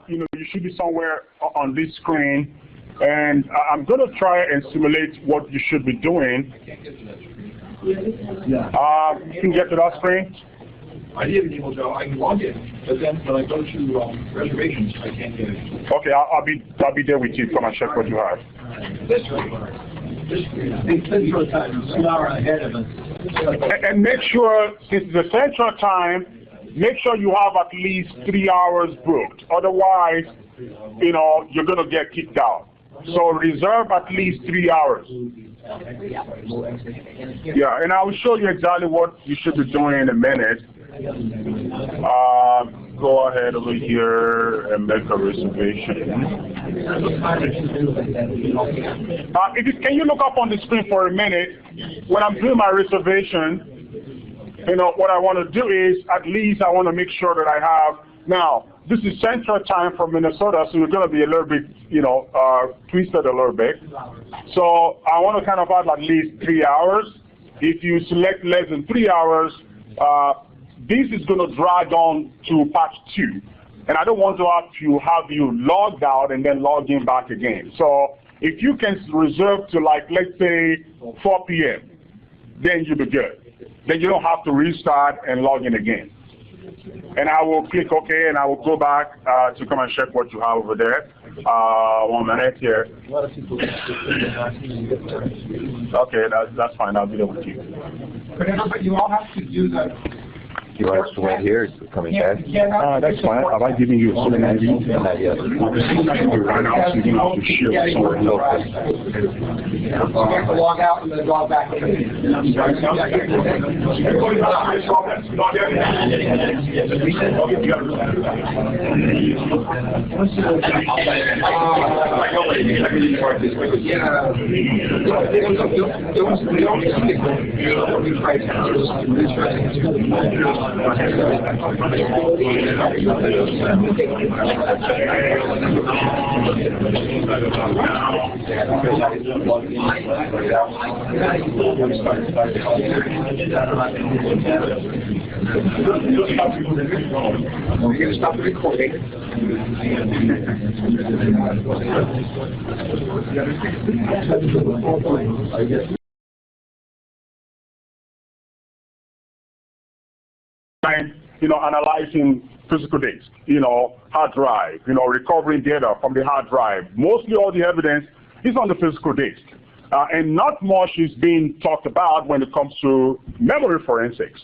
you should be somewhere on this screen, and I'm going to try and simulate what you should be doing. You can get to that screen? I did an email, Joe. I can log in, but then when I go to reservations, I can't get it. Okay, I'll be there with you. Come and check what you have. This Central Time, an hour ahead of us. And make sure, since it's a Central Time, make sure you have at least 3 hours booked. Otherwise, you're going to get kicked out. So reserve at least 3 hours. Yeah, and I will show you exactly what you should be doing in a minute. Go ahead over here and make a reservation. Can you look up on the screen for a minute? When I'm doing my reservation, what I want to do is, at least I want to make sure that I have, now, this is Central Time from Minnesota, so you're going to be a little bit, twisted a little bit. So I want to kind of have at least 3 hours. If you select less than 3 hours, this is going to drag on to patch 2. And I don't want to have you logged out and then log in back again. So if you can reserve to, like, let's say 4 p.m., then you'll be good. Then you don't have to restart and log in again. And I will click OK, and I will go back to come and check what you have over there. 1 minute here. Okay, that's fine. I'll be there with you. But you all have to do that. You want us to wait here? Is it coming back? That's fine. Have I given you a certain ID? Not yet. Right now, so you have to share it somewhere else. You have to log out and then log back in. We're going to stop the recording. Analyzing physical disk, hard drive, recovering data from the hard drive. Mostly all the evidence is on the physical disk. And not much is being talked about when it comes to memory forensics.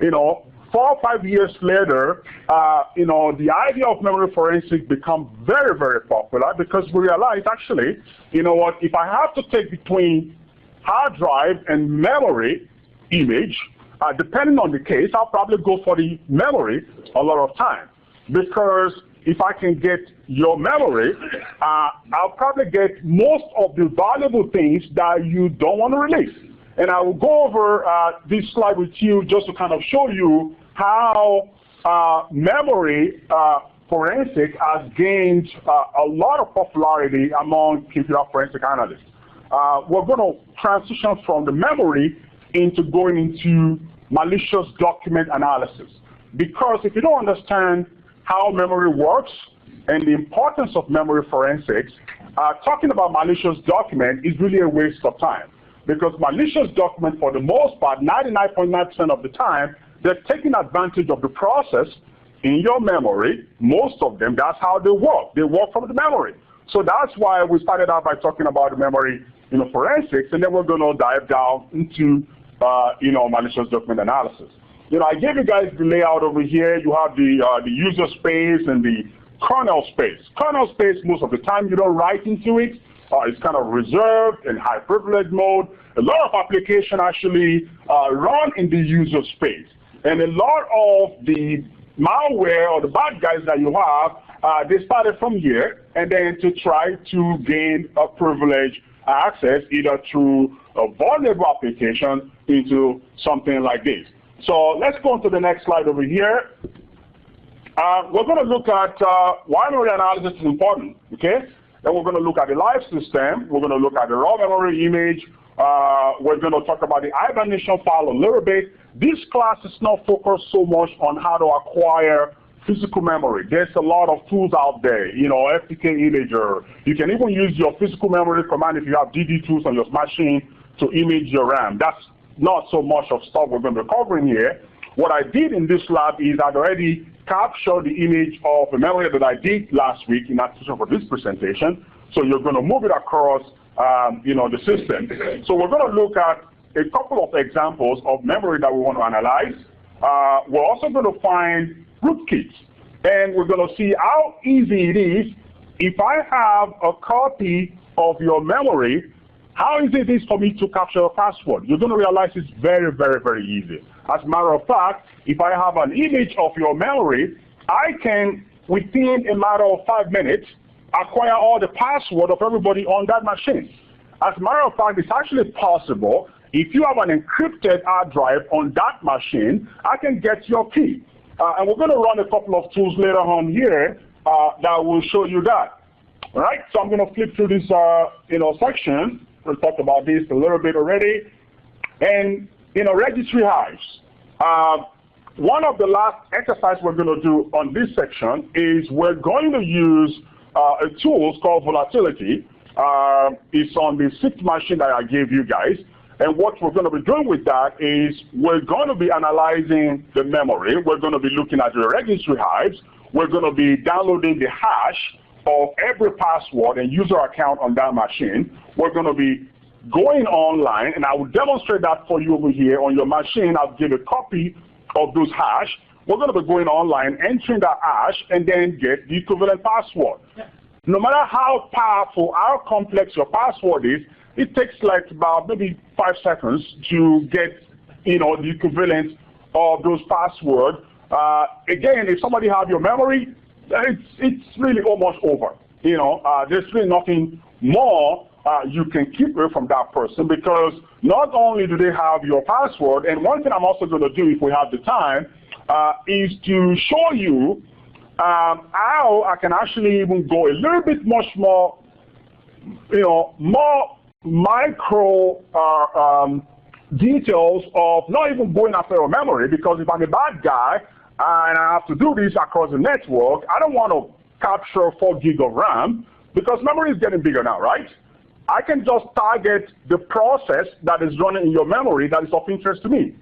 4 or 5 years later, the idea of memory forensics become very, very popular because we realize, actually, if I have to take between hard drive and memory image, depending on the case, I'll probably go for the memory a lot of time. Because if I can get your memory, I'll probably get most of the valuable things that you don't want to release. And I will go over this slide with you just to kind of show you how memory forensic has gained a lot of popularity among computer forensic analysts. We're going to transition from the memory into going into malicious document analysis. Because if you don't understand how memory works and the importance of memory forensics, talking about malicious document is really a waste of time. Because malicious document, for the most part, 99.9% of the time, they're taking advantage of the process in your memory. Most of them, that's how they work. They work from the memory. So that's why we started out by talking about the memory forensics, and then we're going to dive down into malicious document analysis. I gave you guys the layout over here. You have the user space and the kernel space. Kernel space, most of the time, you don't write into it. It's kind of reserved in high privilege mode. A lot of applications actually run in the user space. And a lot of the malware or the bad guys that you have, they started from here and then to try to gain a privileged access either through a vulnerable application into something like this. So let's go on to the next slide over here. We're going to look at why memory analysis is important, okay? Then we're going to look at the live system. We're going to look at the raw memory image. We're going to talk about the hibernation file a little bit. This class is not focused so much on how to acquire physical memory. There's a lot of tools out there, you know, FTK Imager. You can even use your physical memory command if you have DD tools on your machine to image your RAM. That's not so much of stuff we're going to be covering here. What I did in this lab is I'd already captured the image of a memory that I did last week in anticipation for this presentation. So you're going to move it across, you know, the system. So we're going to look at a couple of examples of memory that we want to analyze. We're also going to find rootkits, and we're going to see how easy it is. If I have a copy of your memory, how easy it is for me to capture a password. You're going to realize it's very, very, very easy. As a matter of fact, if I have an image of your memory, I can, within a matter of 5 minutes, acquire all the password of everybody on that machine. As a matter of fact, it's actually possible. If you have an encrypted hard drive on that machine, I can get your key. And we're going to run a couple of tools later on here that will show you that. All right, so I'm going to flip through this you know, section. We'll talk about this a little bit already. And, you know, registry hives. One of the last exercises we're going to do on this section is we're going to use a tool called volatility. It's on the 6th machine that I gave you guys. And what we're going to be doing with that is we're going to be analyzing the memory. We're going to be looking at the registry hives. We're going to be downloading the hash of every password and user account on that machine. We're going to be going online, and I will demonstrate that for you over here on your machine. I'll give a copy of those hash. We're going to be going online, entering that hash, and then get the equivalent password. Yeah. No matter how powerful, how complex your password is, it takes like about maybe 5 seconds to get, you know, the equivalent of those passwords. Again, if somebody have your memory, it's really almost over. You know, there's really nothing more you can keep away from that person, because not only do they have your password, and one thing I'm also going to do if we have the time is to show you how I can actually even go a little bit much more, you know, more micro details of not even going after your memory, because if I'm a bad guy and I have to do this across the network, I don't want to capture 4 gig of RAM, because memory is getting bigger now, right? I can just target the process that is running in your memory that is of interest to me.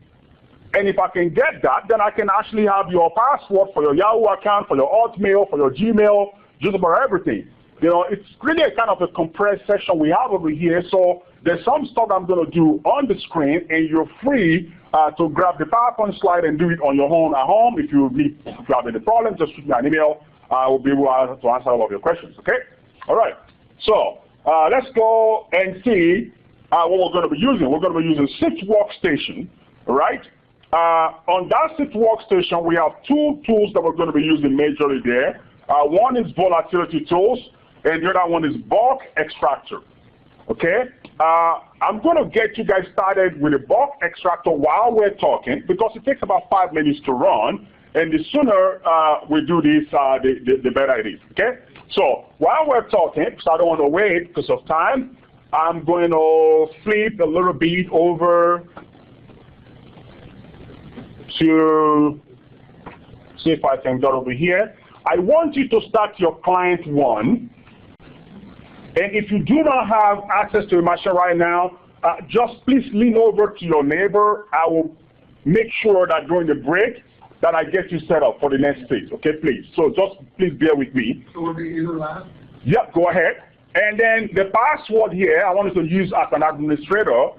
And if I can get that, then I can actually have your password for your Yahoo account, for your Hotmail, for your Gmail, just about everything. You know, it's really a kind of a compressed session we have over here. So there's some stuff I'm going to do on the screen, and you're free to grab the PowerPoint slide and do it on your own at home. If you have any problems, just shoot me an email. I will be able to answer all of your questions, okay? All right. So let's go and see what we're going to be using. We're going to be using SIFT Workstation, right? On that SIFT Workstation, we have 2 tools that we're going to be using majorly there. One is volatility tools, and the other one is bulk extractor. Okay? I'm going to get you guys started with a bulk extractor while we're talking, because it takes about 5 minutes to run, and the sooner we do this, the better it is. Okay? So while we're talking, because I don't want to wait because of time, I'm going to flip a little bit over to see if I can get over here. I want you to start your client 1. And if you do not have access to a machine right now, just please lean over to your neighbor. I will make sure that during the break that I get you set up for the next phase. Okay, please. So just please bear with me. So will be either last? Yep, go ahead. And then the password here, I want you to use as an administrator.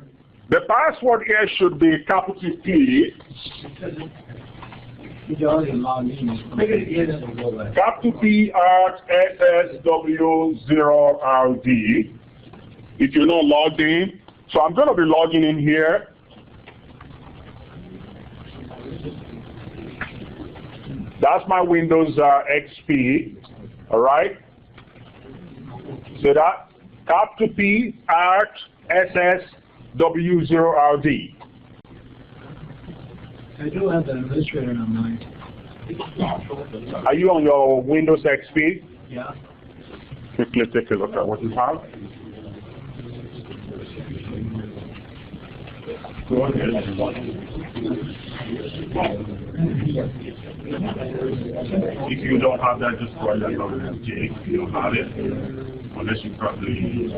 The password here should be capital P. Capital P at SSW0RD. If you're not logged in. So I'm going to be logging in here. That's my Windows XP. All right. So that capital P at SSW0RD. I do have the administrator on mine. Are you on your Windows XP? Yeah. Quickly take a look at what you have. Go ahead. If you don't have that, just write that down in MJ. If you don't have it, unless you probably...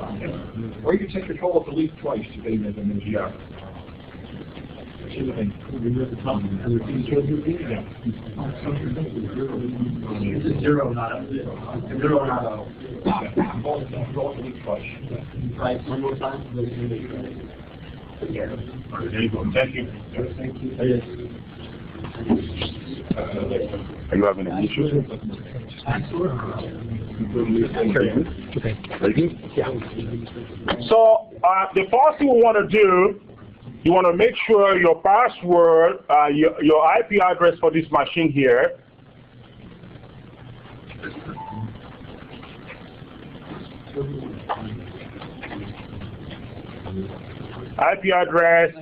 Or you can take control of delete twice to get it in the Yeah. Zero, not a zero, not a. Control delete twice. Right, one more time. All right, there you go. Thank you. Thank you. Are you having any issues? Okay. Ready? Yeah. So the first thing we want to do, you want to make sure your password, your IP address for this machine here, IP address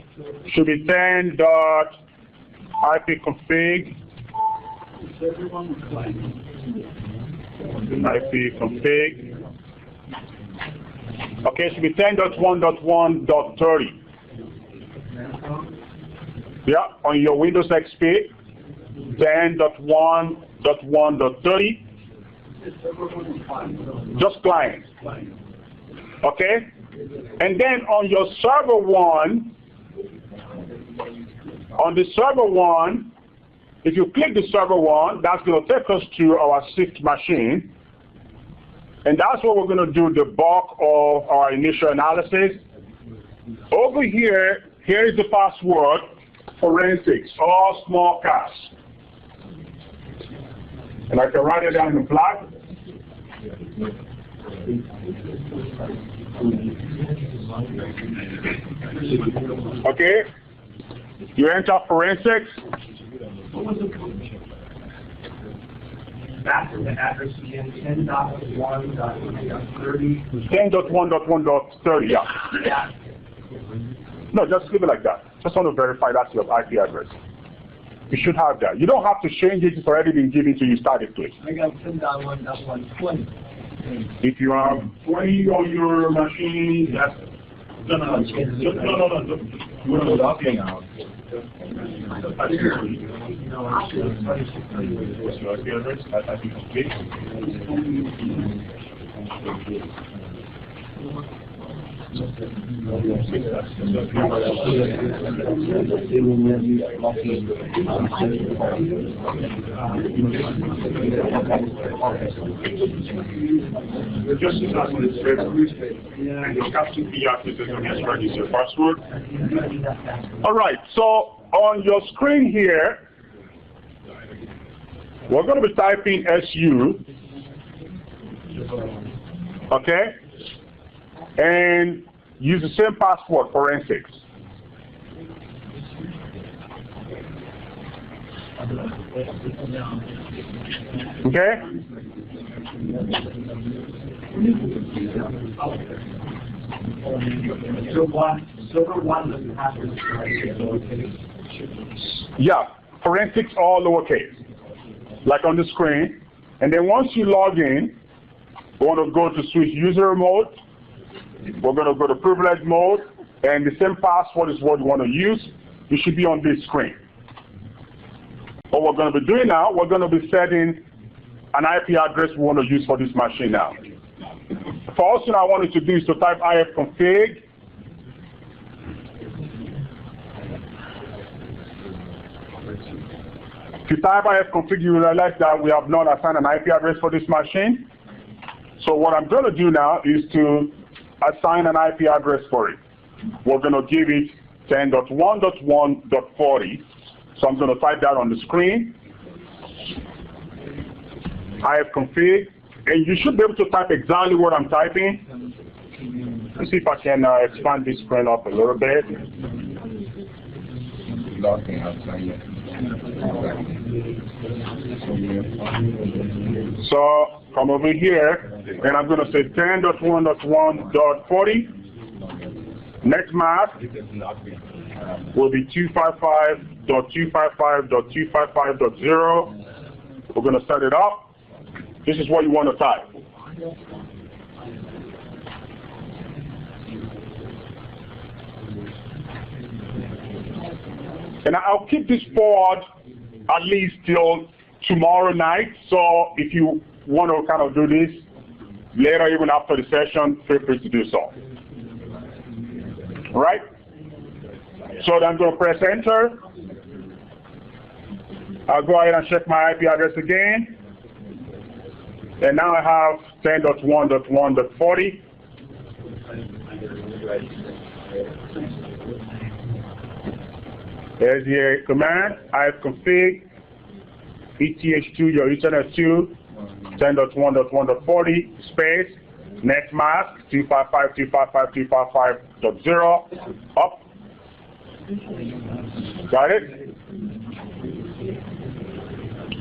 should be 10.ipconfig. ipconfig. Okay, it should be 10.1.1.30. Yeah, on your Windows XP, 10.1.1.30. Just client. Okay? And then on your server one, if you click the server one, that's going to take us to our 6th machine. And that's where we're going to do the bulk of our initial analysis. Over here, here is the password, forensics, all small caps. And I can write it down in black. Okay, you enter forensics. Back to the address again, 10.1.1.30. 10.1.1.30, yeah. Yeah. No, just leave it like that. Just want to verify that's your IP address. You should have that. You don't have to change it. It's already been given to you. Started with. I got 10.1.1.20. If you have 20 on your machine, that's no. We're not locking out. What's your IP address? I think it's big. Just as administrator, and your captain key access is your password. All right, so on your screen here, we're going to be typing SU, okay, and use the same password, forensics. Okay? Silver one doesn't have to. Yeah, forensics all lowercase, like on the screen. And then once you log in, we want to go to switch user mode. We're going to go to privilege mode, and the same password is what you want to use. You should be on this screen. What we're going to be doing now, we're going to be setting an IP address we want to use for this machine now. The first thing I wanted to do is to type ifconfig. If you type ifconfig, you realize that we have not assigned an IP address for this machine. So what I'm going to do now is to assign an IP address for it. We're going to give it 10.1.1.40. So I'm going to type that on the screen. ifconfig, and you should be able to type exactly what I'm typing. Let's see if I can expand this screen up a little bit. So come over here, and I'm going to say 10.1.1.40. Next mask will be 255.255.255.0. We're going to set it up. This is what you want to type. And I'll keep this forward at least till tomorrow night. So if you want to kind of do this later, even after the session, feel free to do so. Right? So then I'm going to press enter. I'll go ahead and check my IP address again. And now I have 10.1.1.40. There's the command, ifconfig eth2 your ethernet 2 10.1.1.40 space net mask 255.255.255.0 up. Got it?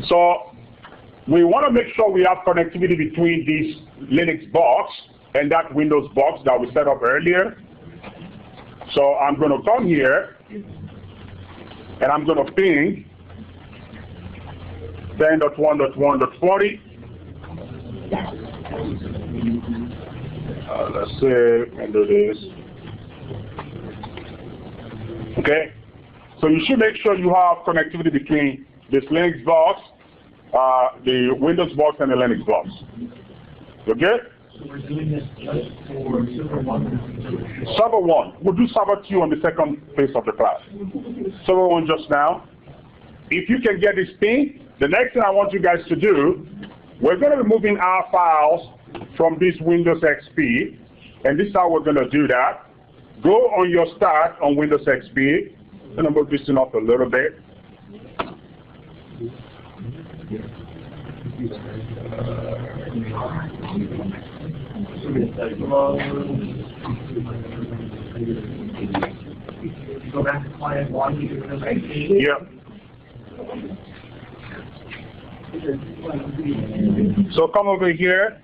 So we want to make sure we have connectivity between this Linux box and that Windows box that we set up earlier. So I'm going to come here and I'm going to ping 10.1.1.40. Let's see, and do this. Okay, so you should make sure you have connectivity between this Linux box, the Windows box, and the Linux box. Okay? So we're doing this just for server 1? Server 1. We'll do server 2 on the second phase of the class. Server 1 just now. If you can get this ping, the next thing I want you guys to do, we're going to be moving our files from this Windows XP, and this is how we're going to do that. Go on your start on Windows XP, and I'm going to move this up a little bit. Go back to client 1, you do Windows XP. Yeah. So come over here,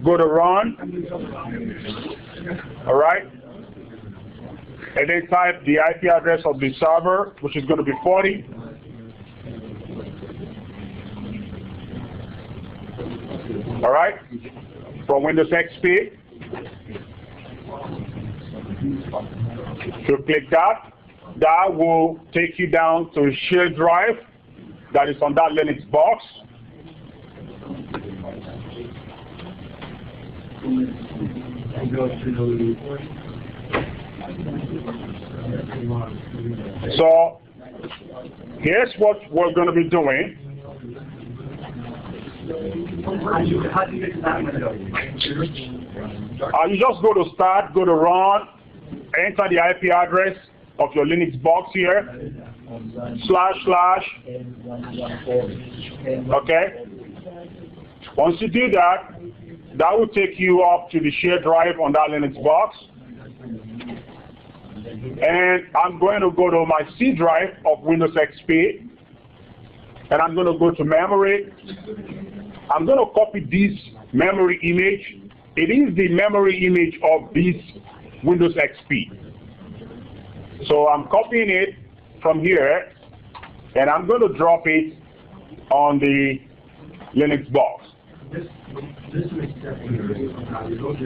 go to run, all right, and then type the IP address of the server, which is going to be 40. All right, from Windows XP. So click that. That will take you down to a shared drive that is on that Linux box. So here's what we're going to be doing. How do you get to that window? You just go to start, go to run, enter the IP address of your Linux box here, // okay? Once you do that, that will take you up to the shared drive on that Linux box. And I'm going to go to my C drive of Windows XP, and I'm going to go to memory. I'm going to copy this memory image. It is the memory image of this Windows XP. So I'm copying it from here, and I'm going to drop it on the Linux box. This makes sense. You go to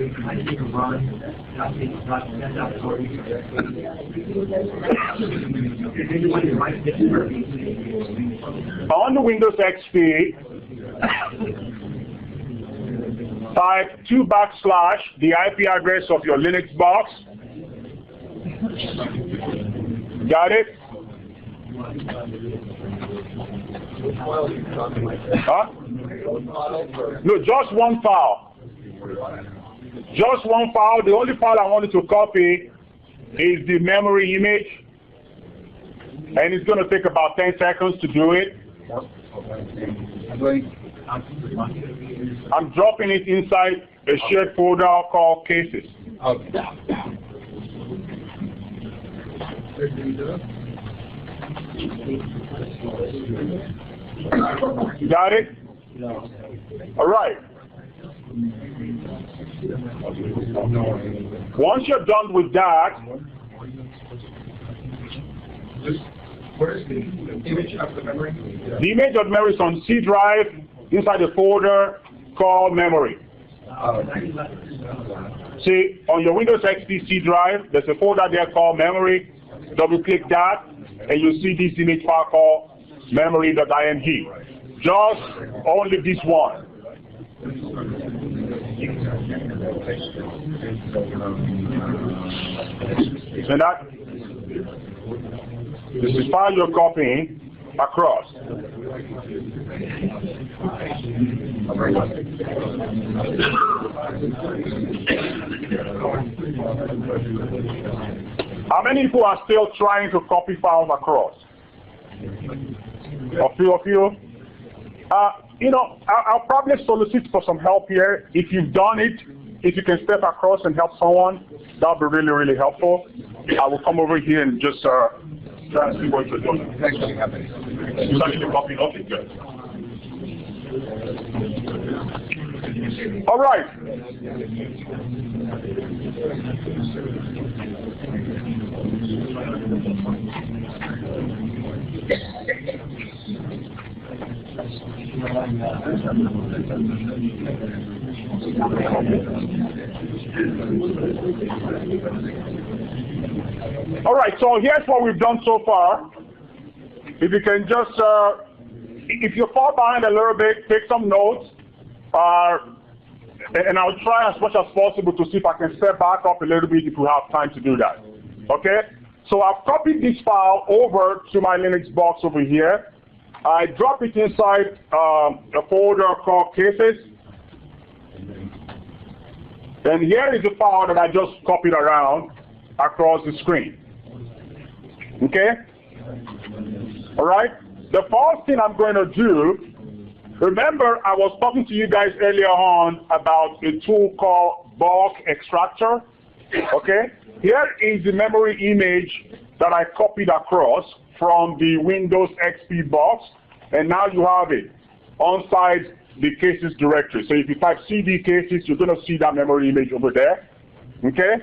run, on the Windows XP, type 2 / the IP address of your Linux box. Got it? Huh? No, just one file. Just one file. The only file I wanted to copy is the memory image. And it's going to take about 10 seconds to do it. I'm dropping it inside a shared folder called cases. Got it? All right. Once you're done with that, Where is the image of the memory? the image of memory is on C drive inside a folder called memory. See, on your Windows XP C drive, there's a folder there called memory. Double click that, and you see this image file called memory.img. Just only this one. So that this is file you're copying across. How many people are still trying to copy files across? A few of you? You know, I'll probably solicit for some help here. If you've done it, if you can step across and help someone, that would be really, really helpful. I will come over here and just try to see what you're doing. It's actually happening. It's actually copying. Okay, good. All right. All right, so here's what we've done so far. If you can just, if you fall behind a little bit, take some notes, and I'll try as much as possible to see if I can step back up a little bit if we have time to do that. Okay? So I've copied this file over to my Linux box over here. I drop it inside a folder called cases. And here is the file that I just copied around across the screen. Okay? All right? The first thing I'm going to do, remember I was talking to you guys earlier on about a tool called bulk extractor. Okay? Here is the memory image that I copied across from the Windows XP box, and now you have it inside the cases directory. So if you type CD cases, you're going to see that memory image over there. Okay?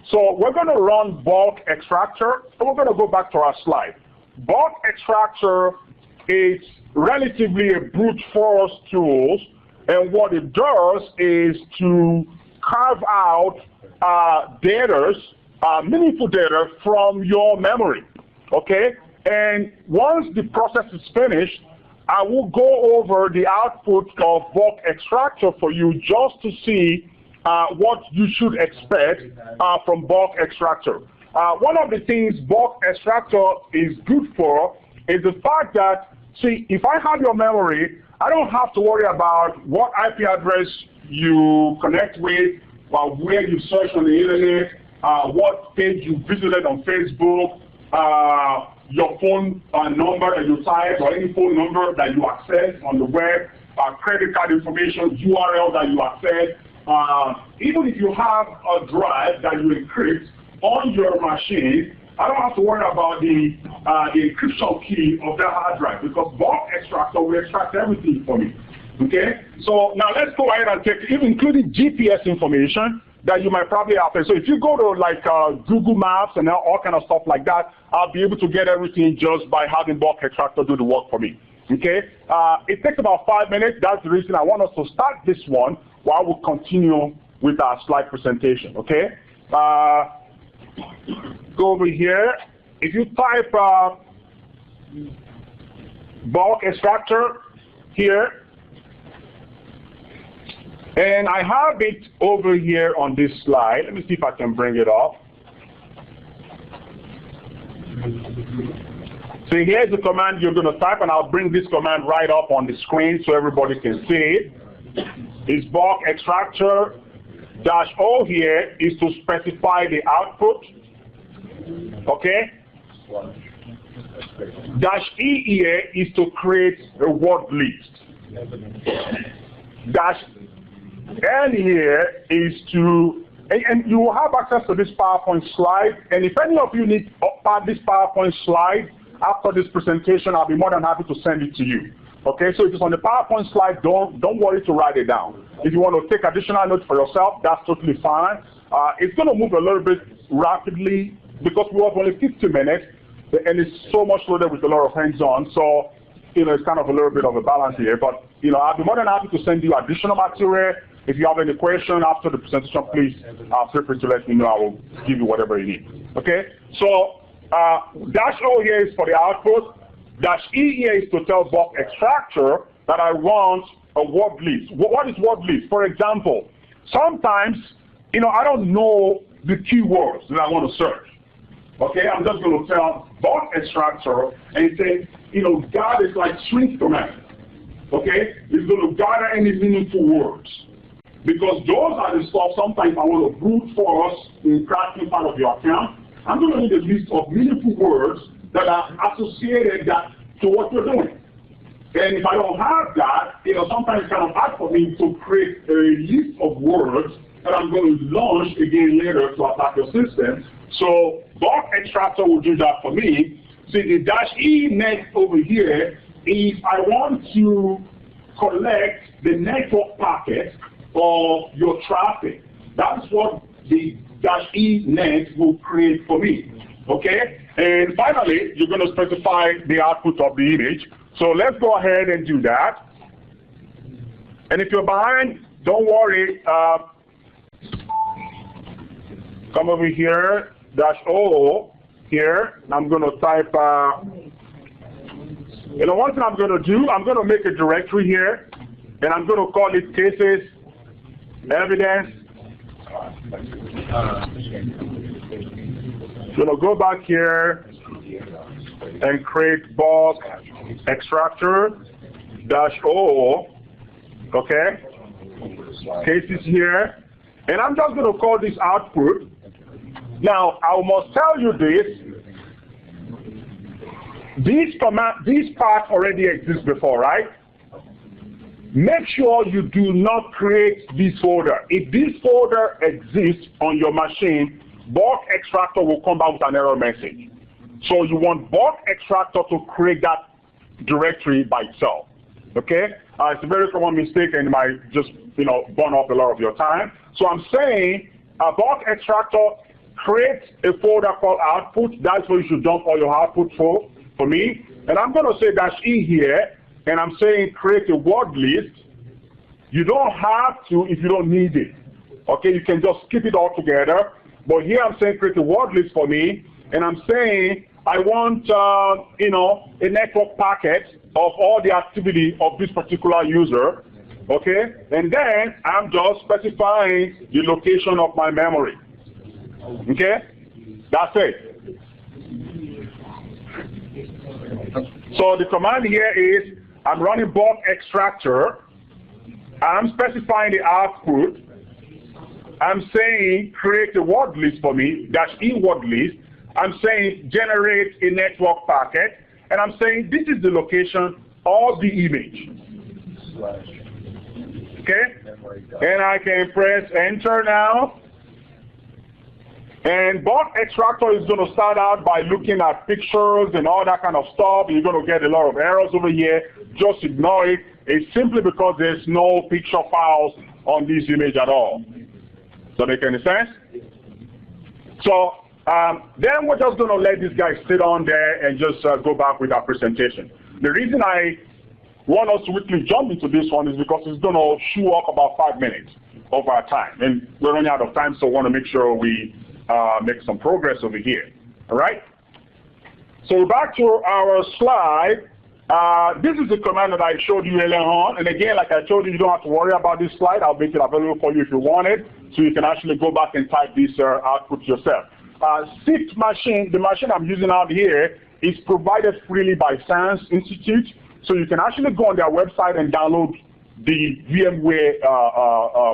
So we're going to run bulk extractor, and we're going to go back to our slide. Bulk extractor is relatively a brute force tool, and what it does is to carve out data, meaningful data from your memory. Okay? And once the process is finished, I will go over the output of bulk extractor for you just to see what you should expect from bulk extractor. One of the things bulk extractor is good for is the fact that, see, if I have your memory, I don't have to worry about what IP address you connect with, where you search on the internet, what page you visited on Facebook, your phone number that you type, or any phone number that you access on the web, credit card information, URL that you access. Even if you have a drive that you encrypt on your machine, I don't have to worry about the encryption key of that hard drive, because bulk extractor will extract everything for me. Okay? So now let's go ahead and take, even including GPS information that you might probably have. So if you go to like Google Maps and all kind of stuff like that, I'll be able to get everything just by having bulk extractor do the work for me. Okay? It takes about 5 minutes. That's the reason I want us to start this one while we continue with our slide presentation. Okay? Go over here. If you type bulk extractor here, and I have it over here on this slide. Let me see if I can bring it up. So here's the command you're going to type, and I'll bring this command right up on the screen so everybody can see it. It's bulk extractor -O here is to specify the output. Okay? -E here is to create a word list. -N here is to, and you will have access to this PowerPoint slide, and if any of you need this PowerPoint slide after this presentation, I'll be more than happy to send it to you. Okay, so if it's on the PowerPoint slide, don't worry to write it down. If you want to take additional notes for yourself, that's totally fine. It's going to move a little bit rapidly because we have only 50 minutes, and it's so much loaded with a lot of hands-on. So, you know, it's kind of a little bit of a balance here. But, you know, I'll be more than happy to send you additional material. If you have any question after the presentation, please feel free to let me know. I will give you whatever you need. Okay? So dash O here is for the output. Dash E here is to tell bulk extractor that I want a word list. What is word list? For example, sometimes, I don't know the keywords that I want to search. Okay, I'm just going to tell bulk extractor and say, gather is like string command. Okay, it's going to gather any meaningful words. Because those are the stuff sometimes I want to brute force in cracking part of your account. I'm going to need a list of meaningful words that are associated to what you're doing. And if I don't have that, sometimes it's kind of hard for me to create a list of words that I'm going to launch again later to attack your system. So bulk extractor will do that for me. See, the dash E next over here is I want to collect the network packet of your traffic. That's what the dash E next will create for me. Okay? And finally, you're going to specify the output of the image. So let's go ahead and do that. And if you're behind, don't worry. Come over here, dash O here. And I'm going to type, one thing I'm going to do, I'm going to make a directory here. And I'm going to call it cases, evidence. Going to go back here and create bulk extractor dash O, okay, cases here, and I'm just going to call this output. Now I must tell you this part already exists before, right? Make sure you do not create this folder. If this folder exists on your machine, bulk extractor will come back with an error message. So you want bulk extractor to create that directory by itself. Okay? It's a very common mistake and it might just burn up a lot of your time. So I'm saying bulk extractor creates a folder called output. That's where you should dump all your output for me. And I'm going to say dash E here, and I'm saying create a word list. You don't have to if you don't need it. Okay? You can just skip it all together. But here I'm saying create a word list for me, and I'm saying I want, a network packet of all the activity of this particular user, okay? And then I'm just specifying the location of my memory, okay? That's it. So the command here is I'm running bulk extractor. I'm specifying the output. I'm saying create a word list for me, dash E word list. I'm saying generate a network packet, and I'm saying this is the location of the image. Okay? And I can press enter now. And bulk extractor is going to start out by looking at pictures and all that kind of stuff. You're going to get a lot of errors over here. Just ignore it. It's simply because there's no picture files on this image at all. Does that make any sense? So then we're just going to let this guy sit on there and just go back with our presentation. The reason I want us to quickly jump into this one is because it's going to chew up about 5 minutes of our time. And we're running out of time, so I want to make sure we make some progress over here. All right? So back to our slide. This is the command that I showed you earlier on. And again, like I told you, you don't have to worry about this slide. I'll make it available for you if you want it. So you can actually go back and type this output yourself. SIFT machine, the machine I'm using out here, is provided freely by Science Institute. So you can actually go on their website and download the VMware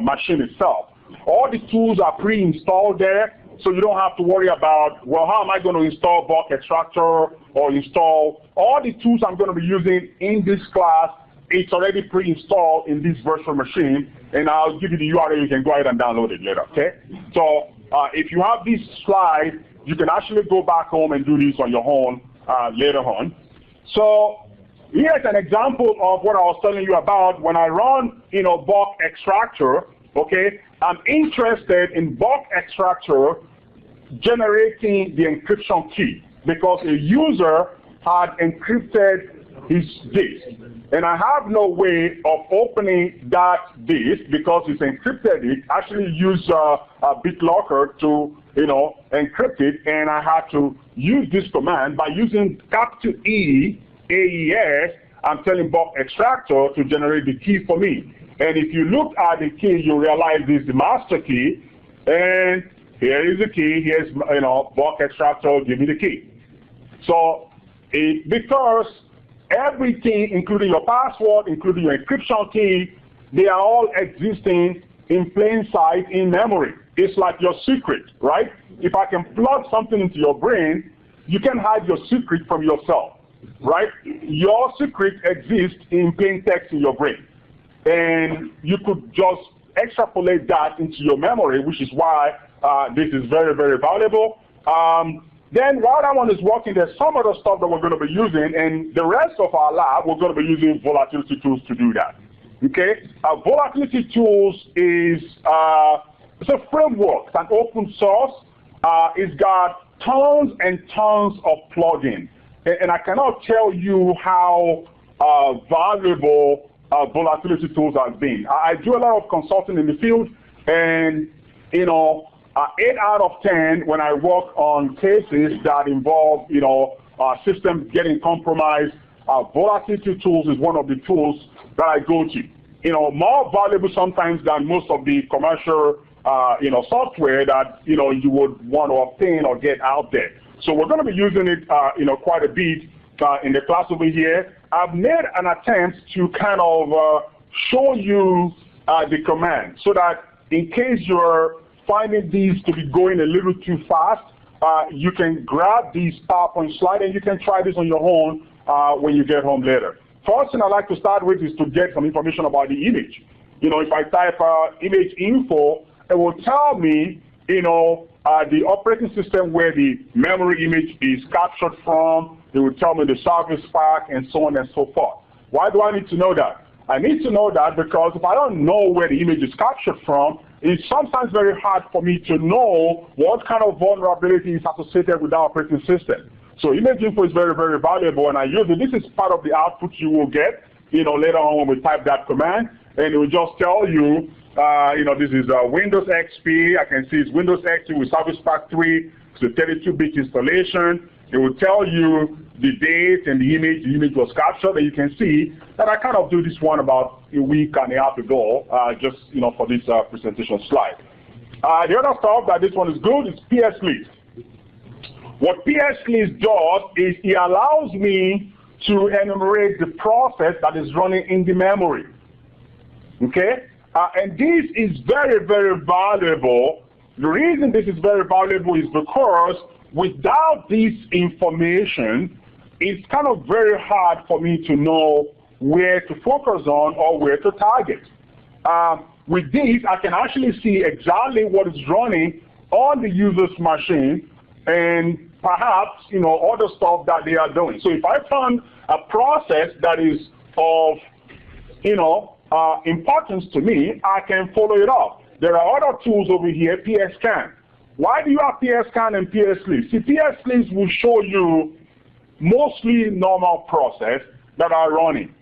machine itself. All the tools are pre-installed there. So you don't have to worry about, well, how am I going to install bulk extractor or install all the tools I'm going to be using in this class. It's already pre-installed in this virtual machine, and I'll give you the URL. You can go ahead and download it later, okay? So if you have this slide, you can actually go back home and do this on your own later on. So here's an example of what I was telling you about when I run, bulk extractor, okay? I'm interested in bulk extractor generating the encryption key because a user had encrypted his disk. And I have no way of opening that disk because it's encrypted. It actually use a BitLocker to, encrypt it, and I had to use this command by using capital E, AES. I'm telling bulk extractor to generate the key for me. And if you look at the key, you realize this is the master key, and here is the key. Here's bulk extractor, give me the key. So because everything, including your password, including your encryption key, they are all existing in plain sight in memory. It's like your secret, right? If I can plug something into your brain, you can hide your secret from yourself, right? Your secret exists in plain text in your brain. And you could just extrapolate that into your memory, which is why this is very, very valuable. Then while that one is working, there's some other stuff that we're going to be using, and the rest of our lab, we're going to be using volatility tools to do that. Okay? Volatility tools is it's a framework. It's an open source. It's got tons and tons of plugins. And I cannot tell you how valuable volatility tools have been. I do a lot of consulting in the field, and 8 out of 10 when I work on cases that involve systems getting compromised, volatility tools is one of the tools that I go to. More valuable sometimes than most of the commercial software that you would want to obtain or get out there. So we're going to be using it quite a bit in the class over here. I've made an attempt to kind of show you the command so that in case you're finding these to be going a little too fast, you can grab these PowerPoint slides and you can try this on your own when you get home later. First thing I'd like to start with is to get some information about the image. If I type image info, it will tell me, the operating system where the memory image is captured from. It will tell me the service pack and so on and so forth. Why do I need to know that? I need to know that because if I don't know where the image is captured from, it's sometimes very hard for me to know what kind of vulnerability is associated with the operating system. So image info is very, very valuable, and I use it. This is part of the output you will get, later on when we type that command, and it will just tell you, this is Windows XP. I can see it's Windows XP with Service Pack 3. It's a 32-bit installation. It will tell you the date and the image was captured, and you can see that I kind of do this one about a week and a half ago, just for this presentation slide. The other stuff that this one is good is PS list. What PS list does is it allows me to enumerate the process that is running in the memory. Okay, and this is very, very valuable. The reason this is very valuable is because without this information, it's kind of very hard for me to know where to focus on or where to target. With this, I can actually see exactly what is running on the user's machine and perhaps, other stuff that they are doing. So if I found a process that is of, importance to me, I can follow it up. There are other tools over here, PSCAN. Why do you have PSCAN and PSList? See, PSList will show you mostly normal process that are running.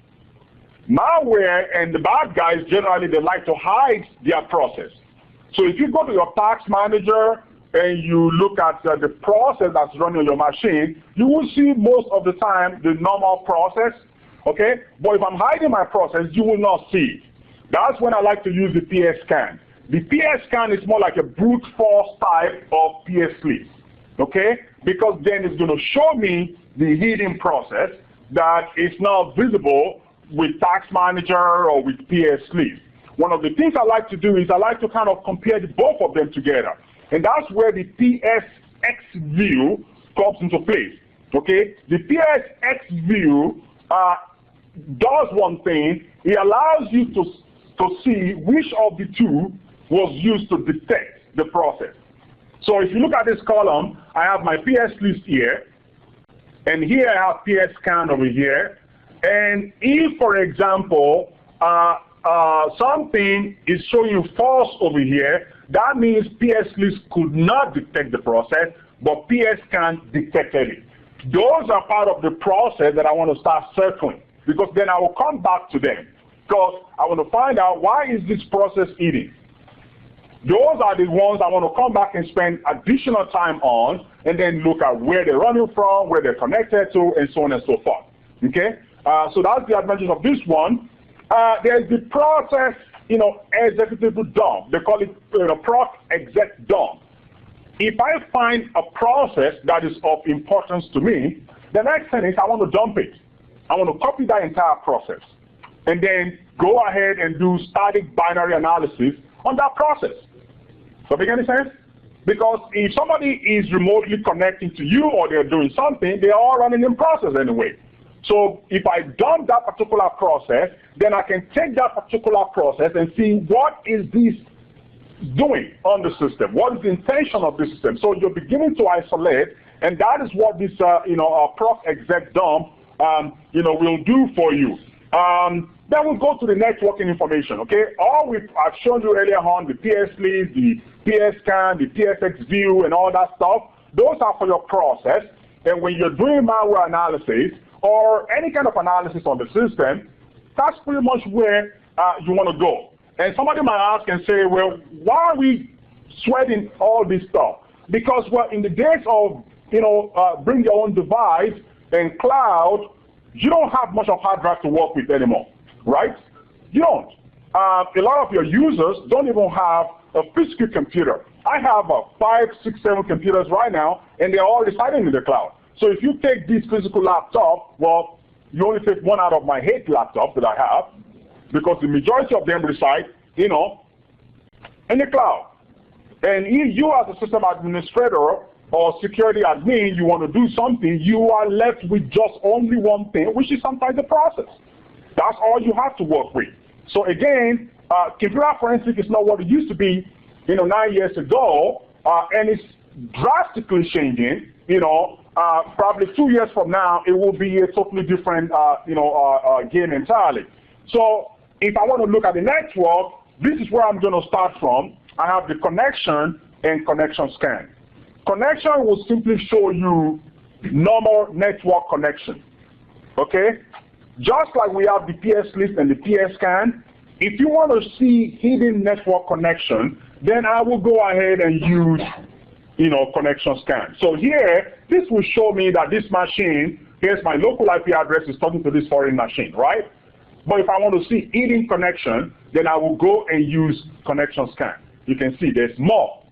Malware and the bad guys, generally, they like to hide their process. So if you go to your tax manager and you look at the process that's running on your machine, you will see most of the time the normal process, okay? But if I'm hiding my process, you will not see it. That's when I like to use the PSCAN. The PSCAN is more like a brute force type of PSList, okay? Because then it's going to show me the hidden process that is not visible with Tax Manager or with PSList. One of the things I like to do is I like to kind of compare the both of them together. And that's where the PSX view comes into place, okay? The PSX view does one thing. It allows you to see which of the two was used to detect the process. So if you look at this column, I have my PS list here, and here I have PSCAN over here. And if, for example, something is showing you false over here, that means PS list could not detect the process, but PSCAN detected it. Those are part of the process that I want to start circling, because then I will come back to them, because I want to find out why is this process eating. Those are the ones I want to come back and spend additional time on, and then look at where they're running from, where they're connected to, and so on and so forth. Okay? So that's the advantage of this one. There's the process, executive dump. They call it proc exec dump. If I find a process that is of importance to me, the next thing is I want to dump it. I want to copy that entire process, and then go ahead and do static binary analysis on that process. Does that make any sense? Because if somebody is remotely connecting to you or they're doing something, they're all running in process anyway. So if I dump that particular process, then I can take that particular process and see what is this doing on the system, what is the intention of the system. So you're beginning to isolate, and that is what this proc exec dump will do for you. Then we'll go to the networking information, okay? I've shown you earlier on, the PS list, the PS scan, the PSX view, and all that stuff. Those are for your process. And when you're doing malware analysis or any kind of analysis on the system, that's pretty much where you want to go. And somebody might ask and say, well, why are we sweating all this stuff? Because, well, in the days of, bring your own device and cloud, you don't have much of hard drive to work with anymore, right? You don't. A lot of your users don't even have a physical computer. I have 5, 6, 7 computers right now, and they're all residing in the cloud. So if you take this physical laptop, well, you only take one out of my 8 laptops that I have, because the majority of them reside, in the cloud. And if you as a system administrator or security admin, you want to do something, you are left with just only one thing, which is sometimes the process. That's all you have to work with. So again, computer forensic is not what it used to be, 9 years ago, and it's drastically changing. Probably 2 years from now, it will be a totally different, game entirely. So if I want to look at the network, this is where I'm going to start from. I have the connection and connection scan. Connection will simply show you normal network connection. Okay? Just like we have the PS list and the PS scan, if you want to see hidden network connection, then I will go ahead and use, connection scan. So here, this will show me that this machine, here's my local IP address, is talking to this foreign machine, right? But if I want to see hidden connection, then I will go and use connection scan. You can see there's more.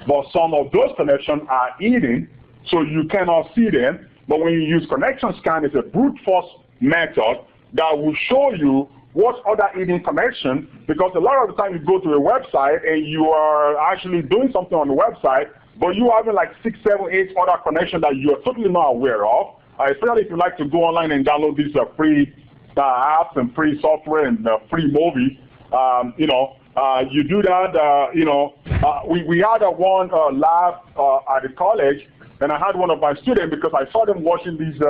But some of those connections are hidden, so you cannot see them. But when you use connection scan, it's a brute force method that will show you what other hidden connection, because a lot of the time you go to a website and you are actually doing something on the website, but you have like 6, 7, 8 other connections that you are totally not aware of. Especially if you like to go online and download these free apps and free software and free movies, you do that. We had one lab at the college, and I had one of my students, because I saw them watching these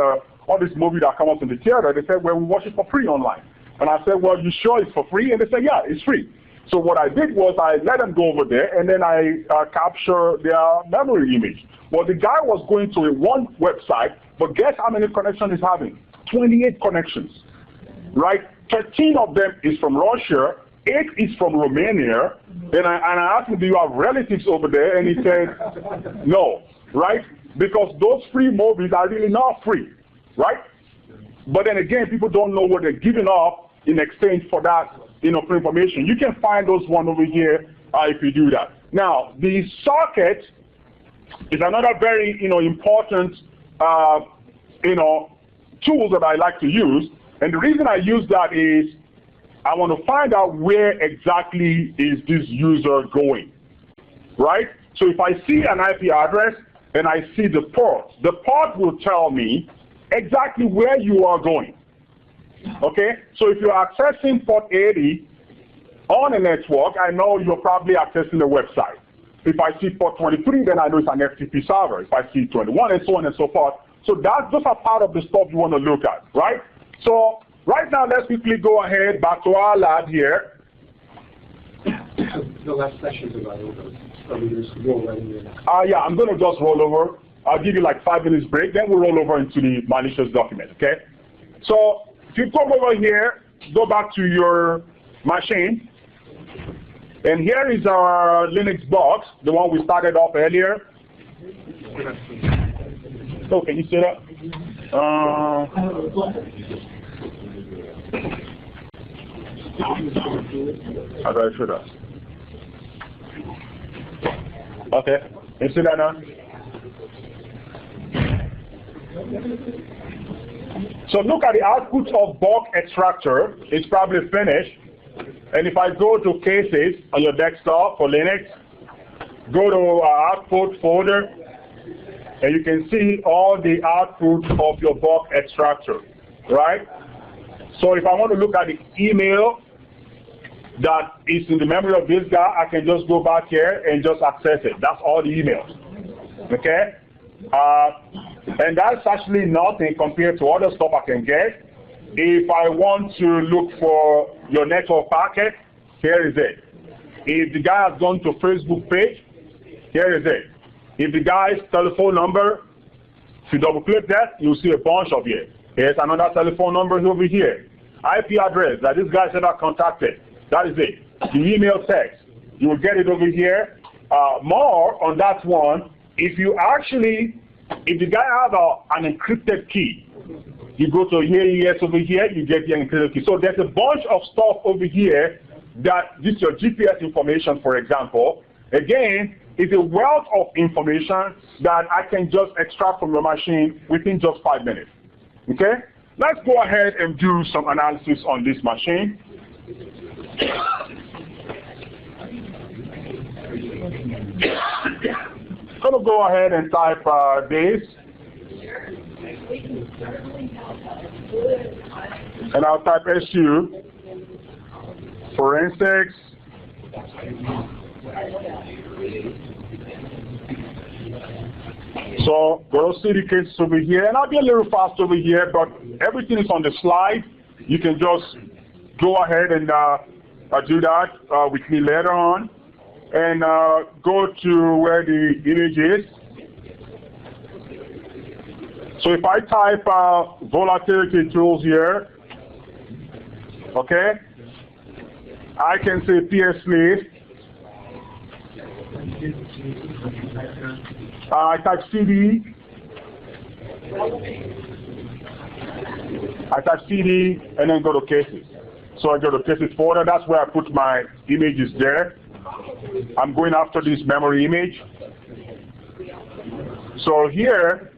all these movies that come up in the theater. They said, well, we watch it for free online. And I said, well, you sure it's for free? And they said, yeah, it's free. So what I did was I let them go over there, and then I capture their memory image. Well, the guy was going to one website, but guess how many connections he's having? 28 connections, right? 13 of them is from Russia, 8 is from Romania, and I asked him, do you have relatives over there? And he said, no, right? Because those free movies are really not free, right? But then again, people don't know what they're giving up in exchange for that, for information. You can find those one over here if you do that. Now, the socket is another very, important, tool that I like to use. And the reason I use that is I want to find out where exactly is this user going, right? So if I see an IP address and I see the port will tell me exactly where you are going, okay? So if you're accessing port 80 on a network, I know you're probably accessing the website. If I see port 23, then I know it's an FTP server. If I see 21 and so on and so forth. So those are part of the stuff you want to look at, right? So right now, let's quickly go ahead back to our lab here. The last session's about over. So we just roll right in there. Yeah, I'm going to just roll over. I'll give you like 5 minutes break, then we'll roll over into the malicious document, okay? So if you come over here, go back to your machine, and here is our Linux box, the one we started off earlier. Oh, can you see that? How do I show that? Okay, you see that now? So look at the output of bulk extractor. It's probably finished. And if I go to cases on your desktop for Linux, go to output folder, and you can see all the output of your bulk extractor, right? So if I want to look at the email that is in the memory of this guy, I can just go back here and just access it. That's all the emails, okay? And that's actually nothing compared to other stuff I can get. If I want to look for your network packet, here is it. If the guy has gone to Facebook page, here is it. If the guy's telephone number, if you double click that, you'll see a bunch of it. Here's another telephone number over here. IP address that this guy said I contacted. That is it. The email text, you will get it over here. More on that one, if the guy has an encrypted key, you go to here, yes, over here, you get the encrypted key. So there's a bunch of stuff over here that this is your GPS information, for example. Again, it's a wealth of information that I can just extract from your machine within just 5 minutes. Okay? Let's go ahead and do some analysis on this machine. I'm going to go ahead and type this. And I'll type SU, forensics. So go to see the cases over here, and I'll be a little fast over here, but everything is on the slide. You can just go ahead and do that with me later on, and go to where the image is. So if I type volatility tools here, okay, I can say PS list. I type CD. I type CD and then go to cases. So I go to cases folder. That's where I put my images there. I'm going after this memory image. So here,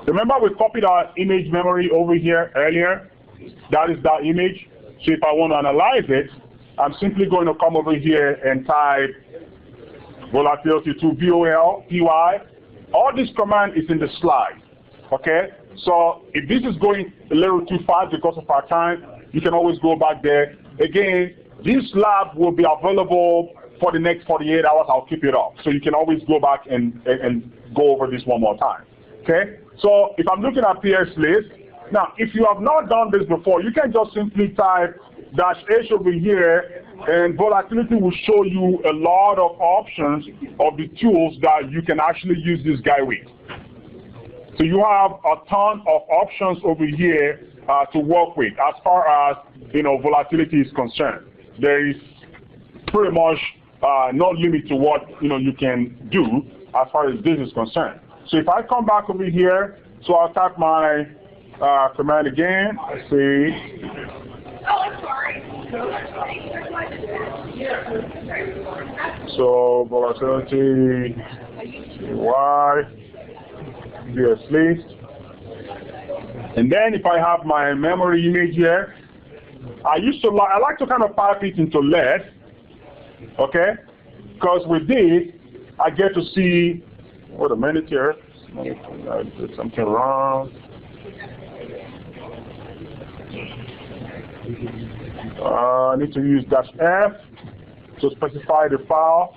remember we copied our image memory over here earlier? That is that image. So if I want to analyze it, I'm simply going to come over here and type volatility to VOLPY. All this command is in the slide. Okay? So if this is going a little too fast because of our time, you can always go back there. Again, this lab will be available for the next 48 hours. I'll keep it up. So you can always go back and go over this one more time. Okay? So if I'm looking at PS list, now if you have not done this before, you can just simply type -H over here, and volatility will show you a lot of options of the tools that you can actually use this guy with. So you have a ton of options over here to work with as far as volatility is concerned. There is pretty much no limit to what you can do as far as this is concerned. So if I come back over here, so I'll type my command again. Let's see. So volatility Y PS list, and then if I have my memory image here, I like to kind of pipe it into less, okay? Because with this I get to see. Wait a minute here. I did something wrong. I need to use -F to specify the file.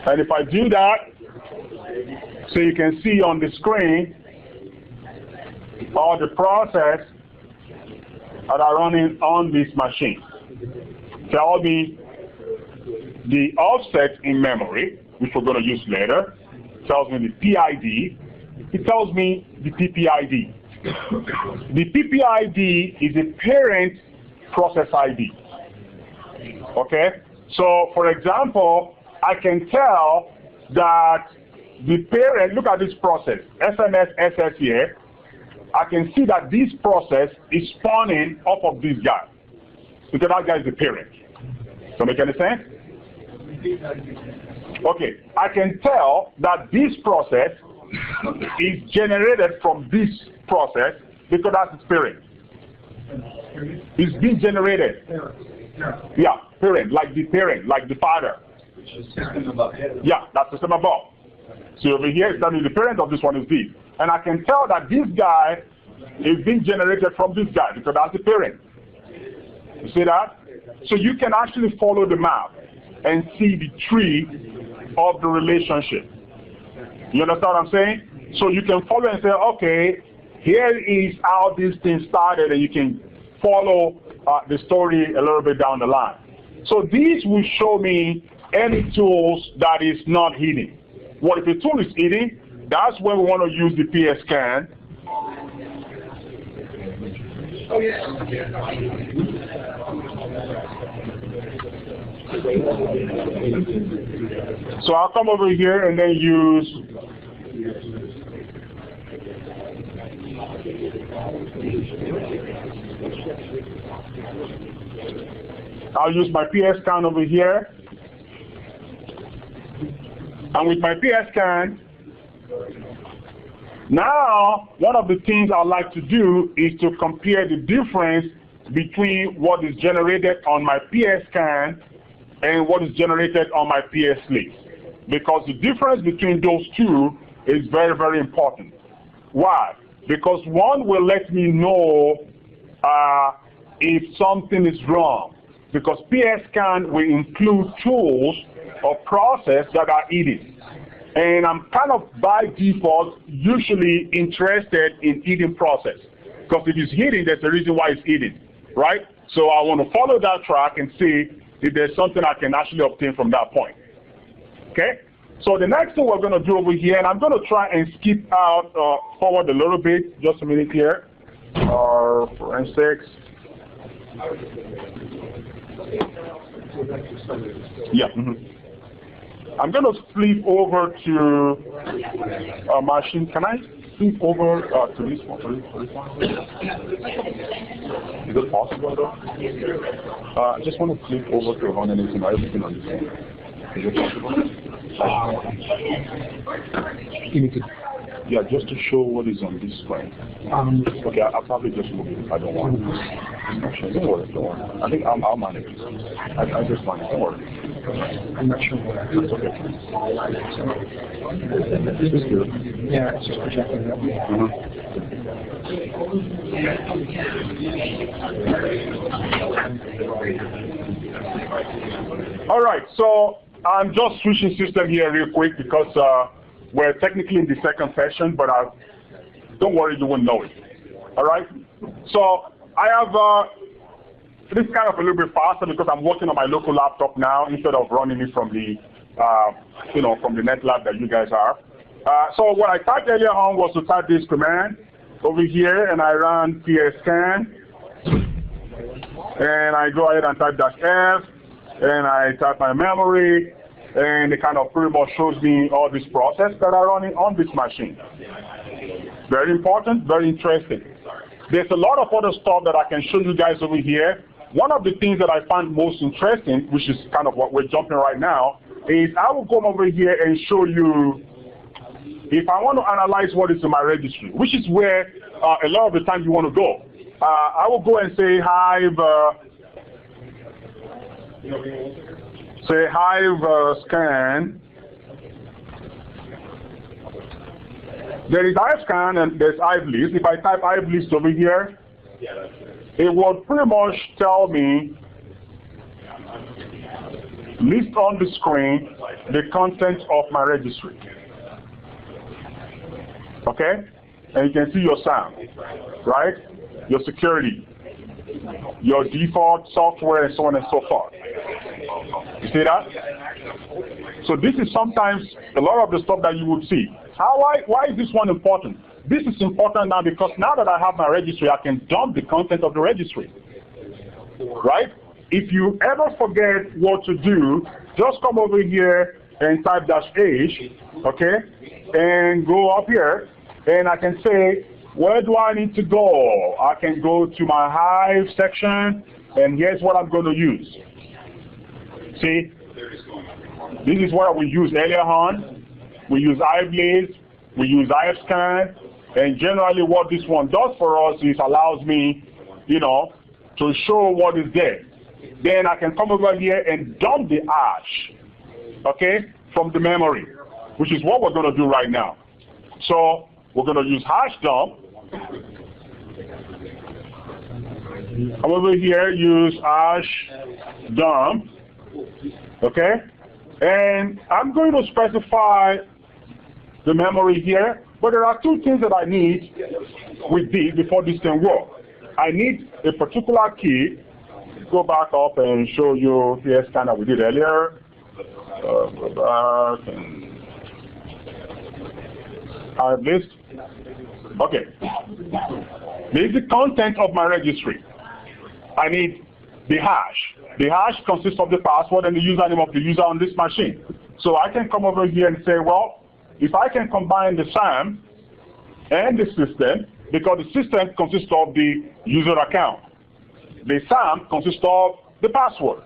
And if I do that, so you can see on the screen all the process that are running on this machine. They'll all be the offset in memory, which we're going to use later. It tells me the PID. It tells me the PPID. The PPID is a parent process ID. Okay? So, for example, I can tell that the parent, look at this process, SMS here. I can see that this process is spawning off of this guy, because that guy is the parent. Does that make any sense? Okay, I can tell that this process is generated from this process because that's its parent. It's being generated. Yeah, parent, like the father. Yeah, that's the system above. So over here, it's telling me the parent of this one is this. And I can tell that this guy is being generated from this guy because that's the parent. You see that? So you can actually follow the map and see the tree of the relationship. You understand what I'm saying? So you can follow and say, okay, here is how this thing started, and you can follow the story a little bit down the line. So these will show me any tools that is not hidden. What if a tool is hidden? That's when we want to use the PS scan. Oh, yeah. So I'll come over here and then use my PS scan over here. And with my PS scan, now one of the things I like to do is to compare the difference between what is generated on my PS scan and what is generated on my PS list. Because the difference between those two is very, very important. Why? Because one will let me know if something is wrong. Because PS scan will include tools or process that are hidden. And I'm kind of by default usually interested in hidden process. Because if it's hidden, there's a reason why it's hidden, right? So I want to follow that track and see if there's something I can actually obtain from that point. Okay? So the next thing we're going to do over here, and I'm going to try and skip out forward a little bit, just a minute here. Forensics. Yeah. I'm going to flip over to machine. Can I flip over to this one? Is it possible though? I just want to flip over to run anything, everything on this one. Is it possible? Yeah, just to show what is on this screen. Okay, I'll probably just move it. I don't want it. Don't worry, don't worry. I think I'll manage it. I just manage it. Don't worry. I'm not sure where. It's okay. It's good. Yeah, it's just projecting that way. All right, so I'm just switching system here real quick because we're technically in the second session, but don't worry, you won't know it. All right? So I have this kind of a little bit faster because I'm working on my local laptop now instead of running it from the from the net lab that you guys are. So what I typed earlier on was to type this command over here, and I run pscan, and I go ahead and type -f, and I type my memory, and it kind of pretty much shows me all this process that are running on this machine. Very important, very interesting. There's a lot of other stuff that I can show you guys over here. One of the things that I find most interesting, which is kind of what we're jumping right now, is I will come over here and show you if I want to analyze what is in my registry, which is where a lot of the time you want to go. I will go and say Hive scan. There is Hive scan and there's Hive list. If I type Hive list over here, it will pretty much tell me, list on the screen, the contents of my registry. Okay? And you can see your SAM, right? Your security, your default software, and so on and so forth. You see that? So this is sometimes a lot of the stuff that you would see. Why is this one important? This is important now because now that I have my registry, I can dump the content of the registry. Right? If you ever forget what to do, just come over here and type -H, okay? And go up here, and I can say, where do I need to go? I can go to my Hive section, and here's what I'm going to use. See? This is what we used earlier on. We use iBlaze, we use iScan, and generally what this one does for us is allows me, you know, to show what is there. Then I can come over here and dump the hash, okay, from the memory, which is what we're going to do right now. So we're going to use hash dump. Come over here, use hash dump, okay, and I'm going to specify the memory here, but there are two things that I need with this before this can work. I need a particular key. Go back up and show you here's kind of we did earlier. Go back and have this. Okay. This is the content of my registry. I need the hash. The hash consists of the password and the username of the user on this machine. So I can come over here and say, well, if I can combine the SAM and the system, because the system consists of the user account. The SAM consists of the password.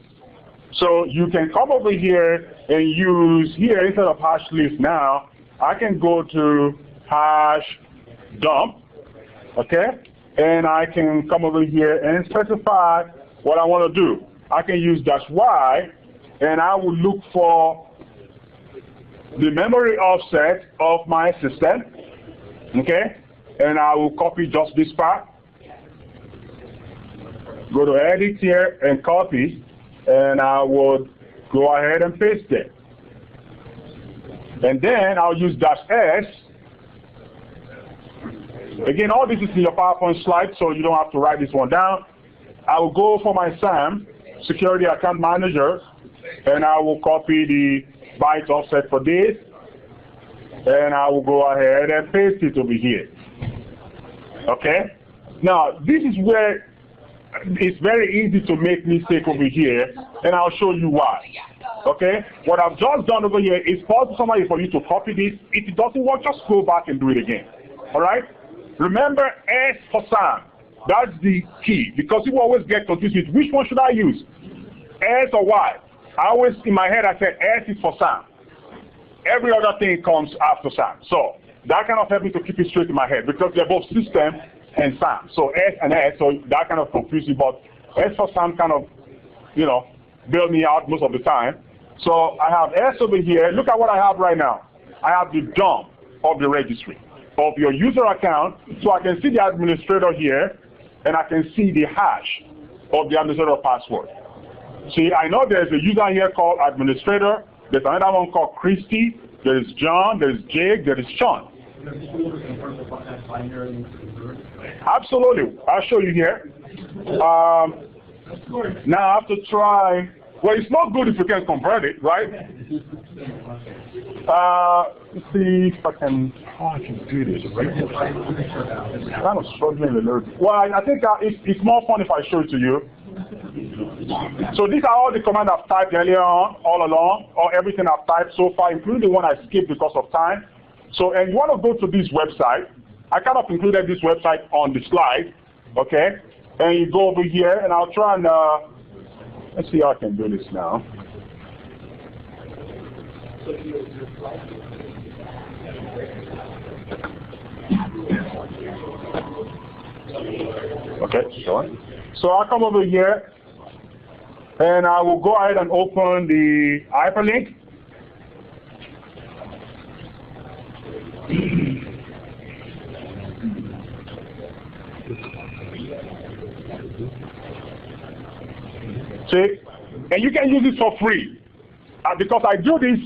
So you can come over here and use here instead of hash list now, I can go to hash dump, okay? And I can come over here and specify what I want to do. I can use -Y and I will look for the memory offset of my system, okay? And I will copy just this part. Go to edit here and copy, and I would go ahead and paste it. And then I'll use -S. Again, all this is in your PowerPoint slide, so you don't have to write this one down. I will go for my SAM, Security Account Manager, and I will copy the byte offset for this, and I will go ahead and paste it over here. Okay? Now, this is where it's very easy to make mistake over here, and I'll show you why. Okay? What I've just done over here is possible somebody for you to copy this. If it doesn't work, just go back and do it again. All right? Remember S for SAM. That's the key, because people always get confused with which one should I use, S or Y. I always, in my head, I said S is for SAM. Every other thing comes after SAM. So that kind of helped me to keep it straight in my head, because they're both system and SAM. So S and S, so that kind of confuses me, but S for SAM kind of, you know, bail me out most of the time. So I have S over here. Look at what I have right now. I have the dump of the registry of your user account, so I can see the administrator here, and I can see the hash of the administrator password. See, I know there's a user here called administrator. There's another one called Christy. There's John. There's Jake. There is Sean. Absolutely. I'll show you here. Now I have to try. Well, it's not good if you can convert it, right? Let's see if I can. How I can do this. I'm kind of struggling a little bit. Well, I think it's more fun if I show it to you. So these are all the commands I've typed earlier on, all along, or everything I've typed so far, including the one I skipped because of time. So, and you want to go to this website. I kind of included this website on the slide, okay? And you go over here, and I'll try and, let's see how I can do this now. Okay, sure. So I'll come over here, and I will go ahead and open the hyperlink. See, and you can use it for free. Because I do this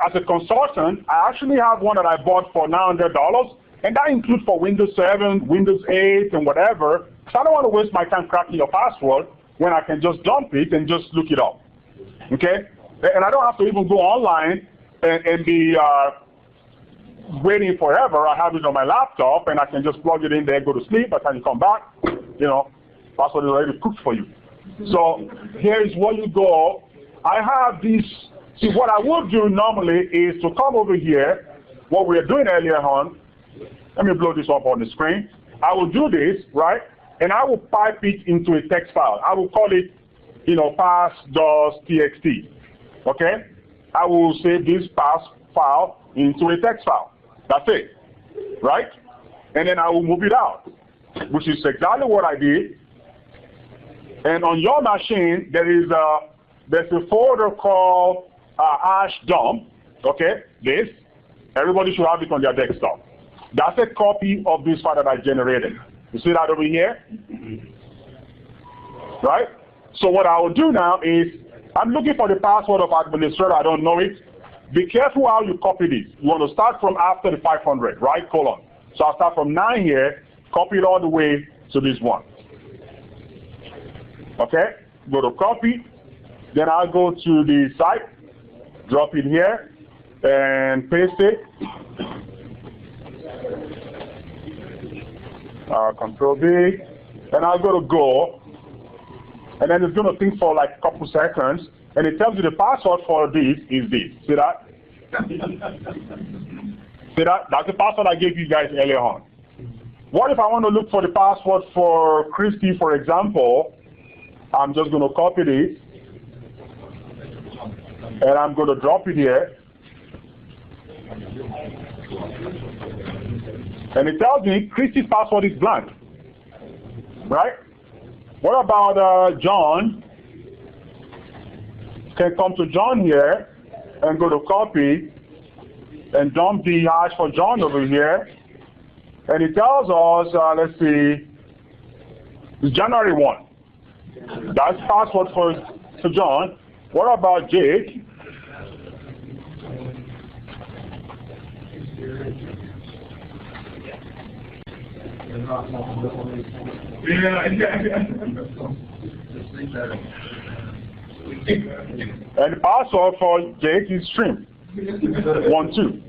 as a consultant, I actually have one that I bought for $900, and that includes for Windows 7, Windows 8, and whatever. So I don't want to waste my time cracking your password. when I can just dump it and just look it up. Okay? And I don't have to even go online and be waiting forever. I have it on my laptop and I can just plug it in there, go to sleep. By the time you come back, you know, password is already cooked for you. So here's where you go. I have this. See, what I would do normally is to come over here, what we were doing earlier on. Let me blow this up on the screen. I will do this, right? And I will pipe it into a text file. I will call it, you know, pass.txt. Okay? I will save this pass file into a text file. That's it, right? And then I will move it out, which is exactly what I did. And on your machine, there's a folder called hash dump. Okay, this. Everybody should have it on their desktop. That's a copy of this file that I generated. You see that over here? Right? So what I will do now is, I'm looking for the password of administrator. I don't know it. Be careful how you copy this. You want to start from after the 500, right? Colon. So I'll start from 9 here, copy it all the way to this one. Okay? Go to copy. Then I'll go to the site, drop it here, and paste it. Control B. And I'll go to go. And then it's going to think for like a couple seconds. And it tells you the password for this is this. See that? See that? That's the password I gave you guys earlier on. What if I want to look for the password for Christy, for example? I'm just going to copy this. And I'm going to drop it here. And it tells me Christy's password is blank. Right? What about John? Can come to John here and go to copy and dump the hash for John over here. And it tells us, let's see, it's January 1. That's password for John. What about Jake? And the password for Jake is shrimp. 1, 2.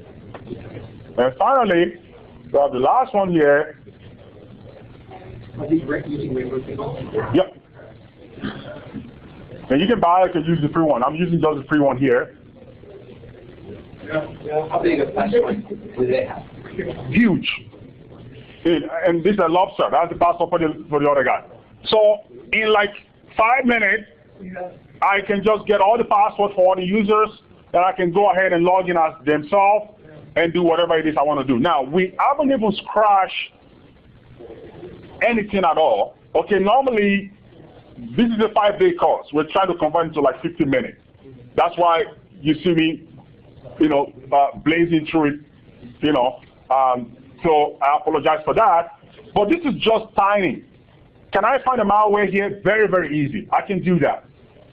And finally, we have the last one here. Yep. And you can buy it and use the free one. I'm using just the free one here. How big a password do they have? Huge. And this is a lobster. That's the password for the other guy. So in like 5 minutes, I can just get all the passwords for all the users, and I can go ahead and log in as themselves and do whatever it is I want to do. Now, we haven't even scratched anything at all. Okay, normally, this is a 5-day course. We're trying to convert it to like 15 minutes. That's why you see me, you know, blazing through it, you know. So I apologize for that. But this is just tiny. Can I find a malware here? Very, very easy. I can do that.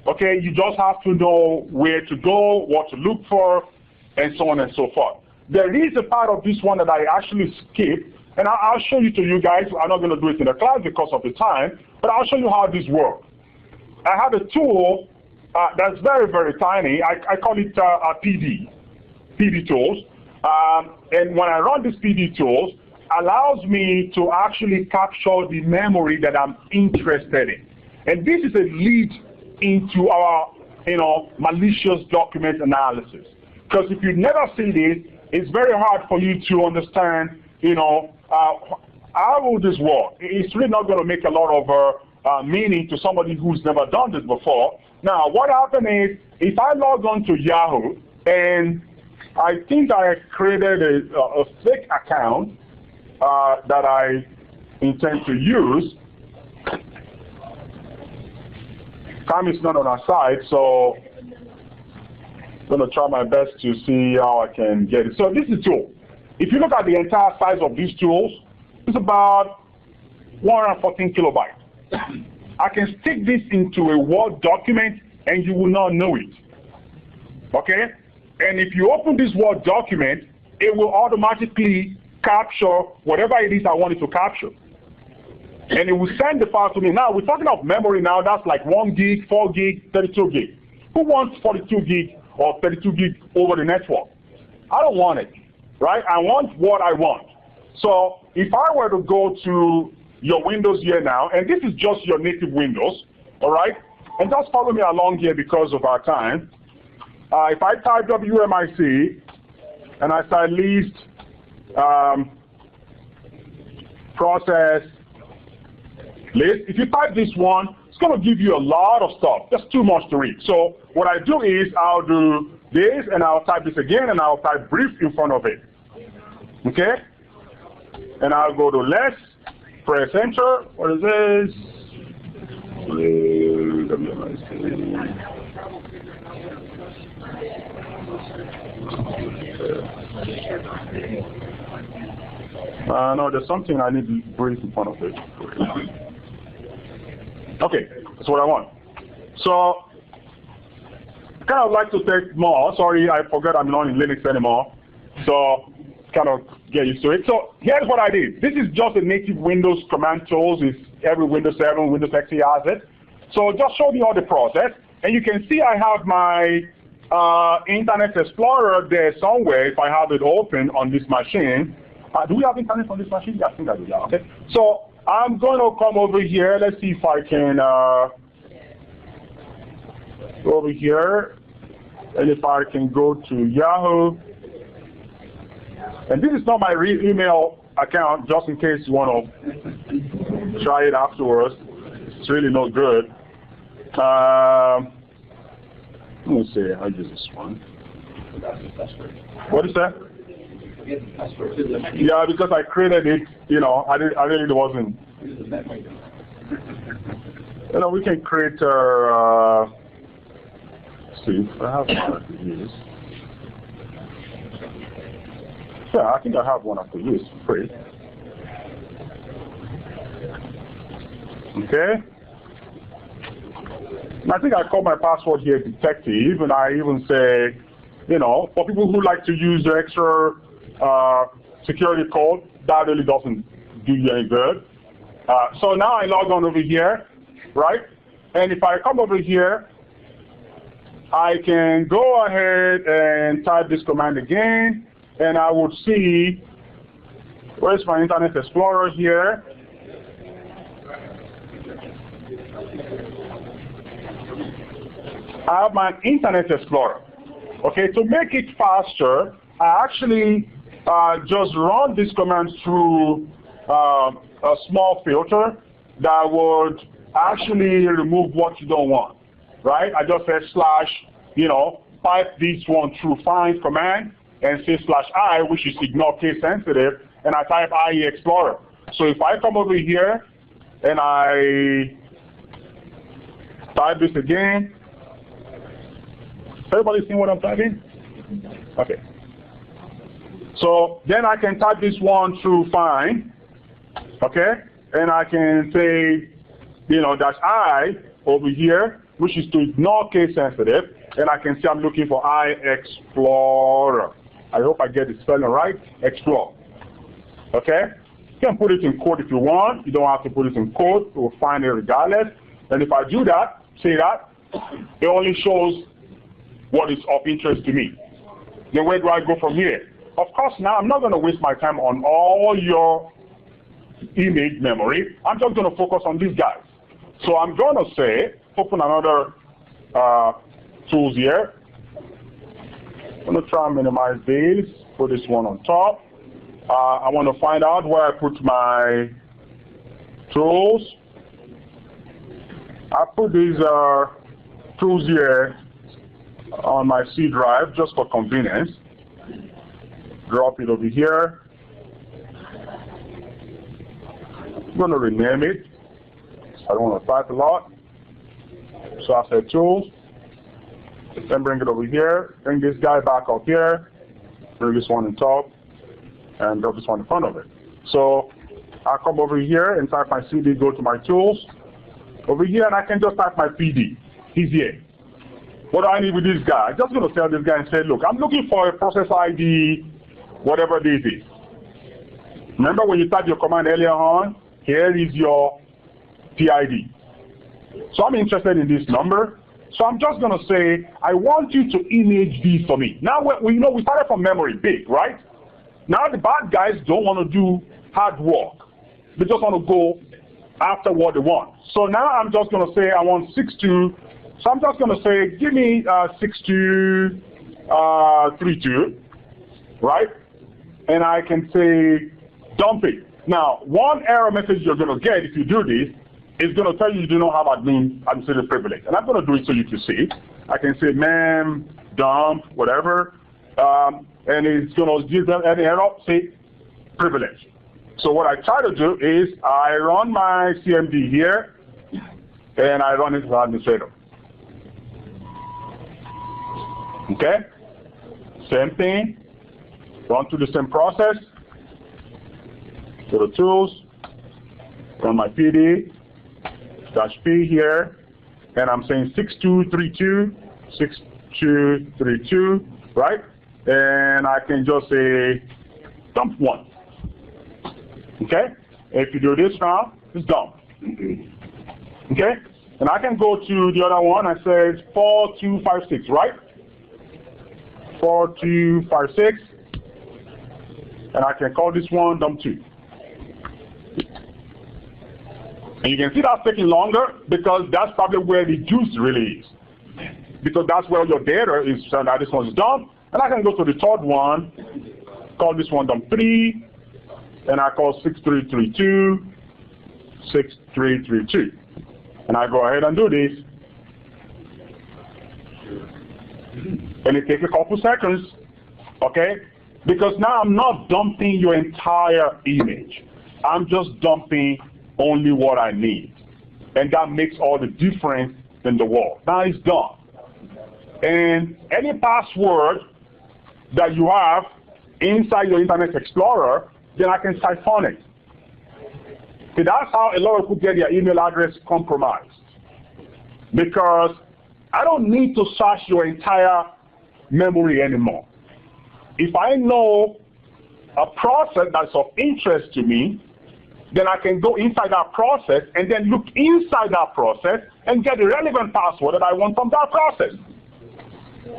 Okay, you just have to know where to go, what to look for, and so on and so forth. There is a part of this one that I actually skipped, and I'll show you to you guys. I'm not going to do it in the class because of the time, but I'll show you how this works. I have a tool that's very, very tiny. I call it PD tools. And when I run this PD tools, allows me to actually capture the memory that I'm interested in. And this is a lead into our, you know, malicious document analysis. Because if you never see this, it's very hard for you to understand, you know, how will this work? It's really not going to make a lot of meaning to somebody who's never done this before. Now, what happened is, if I log on to Yahoo, and I think I created a fake account that I intend to use. Time is not on our side, so I'm going to try my best to see how I can get it. So this is a tool. If you look at the entire size of these tools, it's about 114 kilobytes. I can stick this into a Word document and you will not know it. Okay? And if you open this Word document, it will automatically capture whatever it is I want it to capture. and it will send the file to me. Now, we're talking of memory now. That's like 1 gig, 4 gig, 32 gig. Who wants 42 gig or 32 gig over the network? I don't want it, right? I want what I want. So if I were to go to your Windows here now, and this is just your native Windows, all right? And just follow me along here because of our time. If I type WMIC, and I start list process list, if you type this one, it's going to give you a lot of stuff. That's too much to read. So what I do is I'll do this, and I'll type this again, and I'll type brief in front of it. Okay? And I'll go to less, press enter. What is this? No, there's something I need to brief in front of it. Okay, that's what I want. So, I kind of like to take more. Sorry, I forgot I'm not in Linux anymore. So, kind of get used to it. So, here's what I did. This is just a native Windows command tools. It's every Windows 7, Windows XP has it. So, just show me all the process. And you can see I have my Internet Explorer there somewhere if I have it open on this machine. Do we have internet on this machine? Yeah, I think I do. Yeah, okay. So I'm going to come over here. Let's see if I can go over here. And if I can go to Yahoo. And this is not my real email account, just in case you want to try it afterwards. It's really not good. Let me see. I'll use this one. What is that? Yeah, because I created it, you know, I really wasn't. You know, we can create our, see, I have one to use. Yeah, I think I have one I could use for free. Okay. And I think I call my password here detective, and I even say, you know, for people who like to use the extra security code, that really doesn't do you any good. So now I log on over here, right? And if I come over here, I can go ahead and type this command again, and I would see, where's my Internet Explorer here? I have my Internet Explorer. Okay, to make it faster, I actually just run this command through a small filter that would actually remove what you don't want, right? I just say slash, you know, pipe this one through find command and say slash I, which is ignore case sensitive, and I type IE Explorer. So if I come over here and I type this again, everybody see what I'm typing? Okay. So then I can type this one through find, okay? And I can say, you know, dash I over here, which is to ignore case sensitive, and I can say I'm looking for I Explorer. I hope I get the spelling right, Explore. Okay? You can put it in code if you want. You don't have to put it in code. We'll find it regardless. And if I do that, say that, it only shows what is of interest to me. Then where do I go from here? Of course, now I'm not going to waste my time on all your image memory. I'm just going to focus on these guys. So I'm going to say, open another tools here. I'm going to try and minimize these, put this one on top. I want to find out where I put my tools. I put these tools here on my C drive just for convenience. Drop it over here. I'm going to rename it. I don't want to type a lot. So I said tools. Then bring it over here. Bring this guy back up here. Bring this one on top. And drop this one in front of it. So I'll come over here and type my CD, go to my tools. Over here, and I can just type my PD. He's here. What do I need with this guy? I'm just going to tell this guy and say, look, I'm looking for a process ID, whatever this is. Remember when you typed your command earlier on, Here is your PID. So I'm interested in this number. So I'm just going to say, I want you to image this for me. Now, we know we started from memory big, right? Now the bad guys don't want to do hard work. They just want to go after what they want. So now I'm just going to say I want 62. So I'm just going to say, give me 6232, right? And I can say dump it. Now, one error message you're going to get if you do this is going to tell you do not have administrative privilege. And I'm going to do it so you can see. I can say mem, dump, whatever. And it's going to give them an error, say privilege. So what I try to do is I run my CMD here, and I run it as administrator. Okay? Same thing. Run through the same process. Go to tools, run my PD, -P here, and I'm saying 6232, 6232, right? And I can just say dump 1. Okay? If you do this now, it's dump. Okay? And I can go to the other one. I said 4256, right? 4256. And I can call this one dump 2. And you can see that's taking longer because that's probably where the juice really is. Because that's where your data is, so now this one is done. And I can go to the third one, call this one dump 3, and I call 6332, 6332. And I go ahead and do this. And it takes a couple seconds, okay? Because now I'm not dumping your entire image. I'm just dumping only what I need. And that makes all the difference in the world. Now it's done. And any password that you have inside your Internet Explorer, then I can siphon it. See, that's how a lot of people get their email address compromised. Because I don't need to search your entire memory anymore. If I know a process that's of interest to me, then I can go inside that process and then look inside that process and get the relevant password that I want from that process. So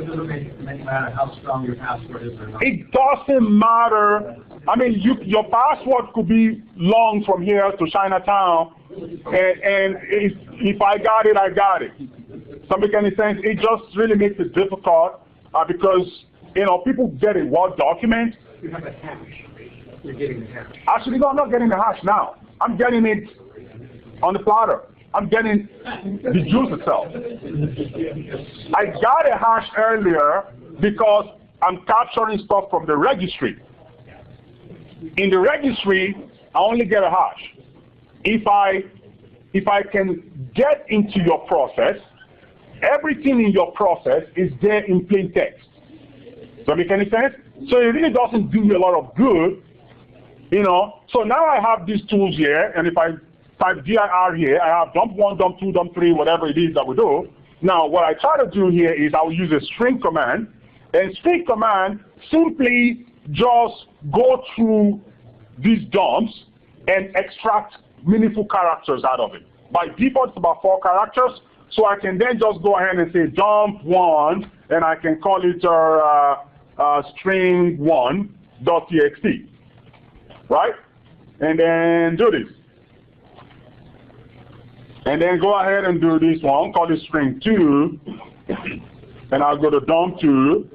it doesn't matter how strong your password is or not? It doesn't matter. I mean, your password could be long from here to Chinatown, and if I got it, I got it. Does that make any sense? It just really makes it difficult because, you know, people get a Word document. You have a hash. You're getting the hash. Actually, no, I'm not getting the hash now. I'm getting it on the platter. I'm getting the juice itself. I got a hash earlier because I'm capturing stuff from the registry. In the registry, I only get a hash. If I can get into your process, everything in your process is there in plain text. Does that make any sense? So it really doesn't do me a lot of good, you know. So now I have these tools here, and if I type dir here, I have dump 1, dump 2, dump 3, whatever it is that we do. Now what I try to do here is I will use a string command, and string command simply just go through these dumps and extract meaningful characters out of it. By default, it's about 4 characters, so I can then just go ahead and say dump 1, and I can call it string1.txt, right? And then do this. And then go ahead and do this one, call it string2, and I'll go to dump 2.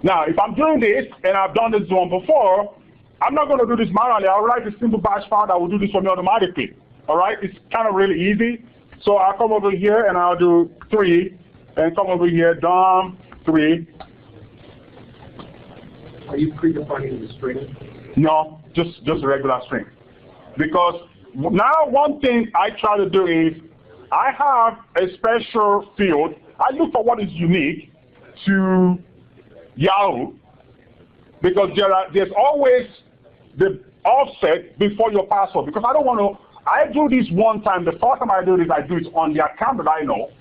Now, if I'm doing this, and I've done this one before, I'm not going to do this manually. I'll write a simple bash file that will do this for me automatically. All right? It's kind of really easy. So I'll come over here, and I'll do 3, and come over here, dump 3. Are you predefining the string? No, just a regular string. Because now one thing I try to do is I have a special field. I look for what is unique to Yahoo, because there's always the offset before your password. Because I don't want to, I do this one time. The first time I do this, I do it on the account that I know.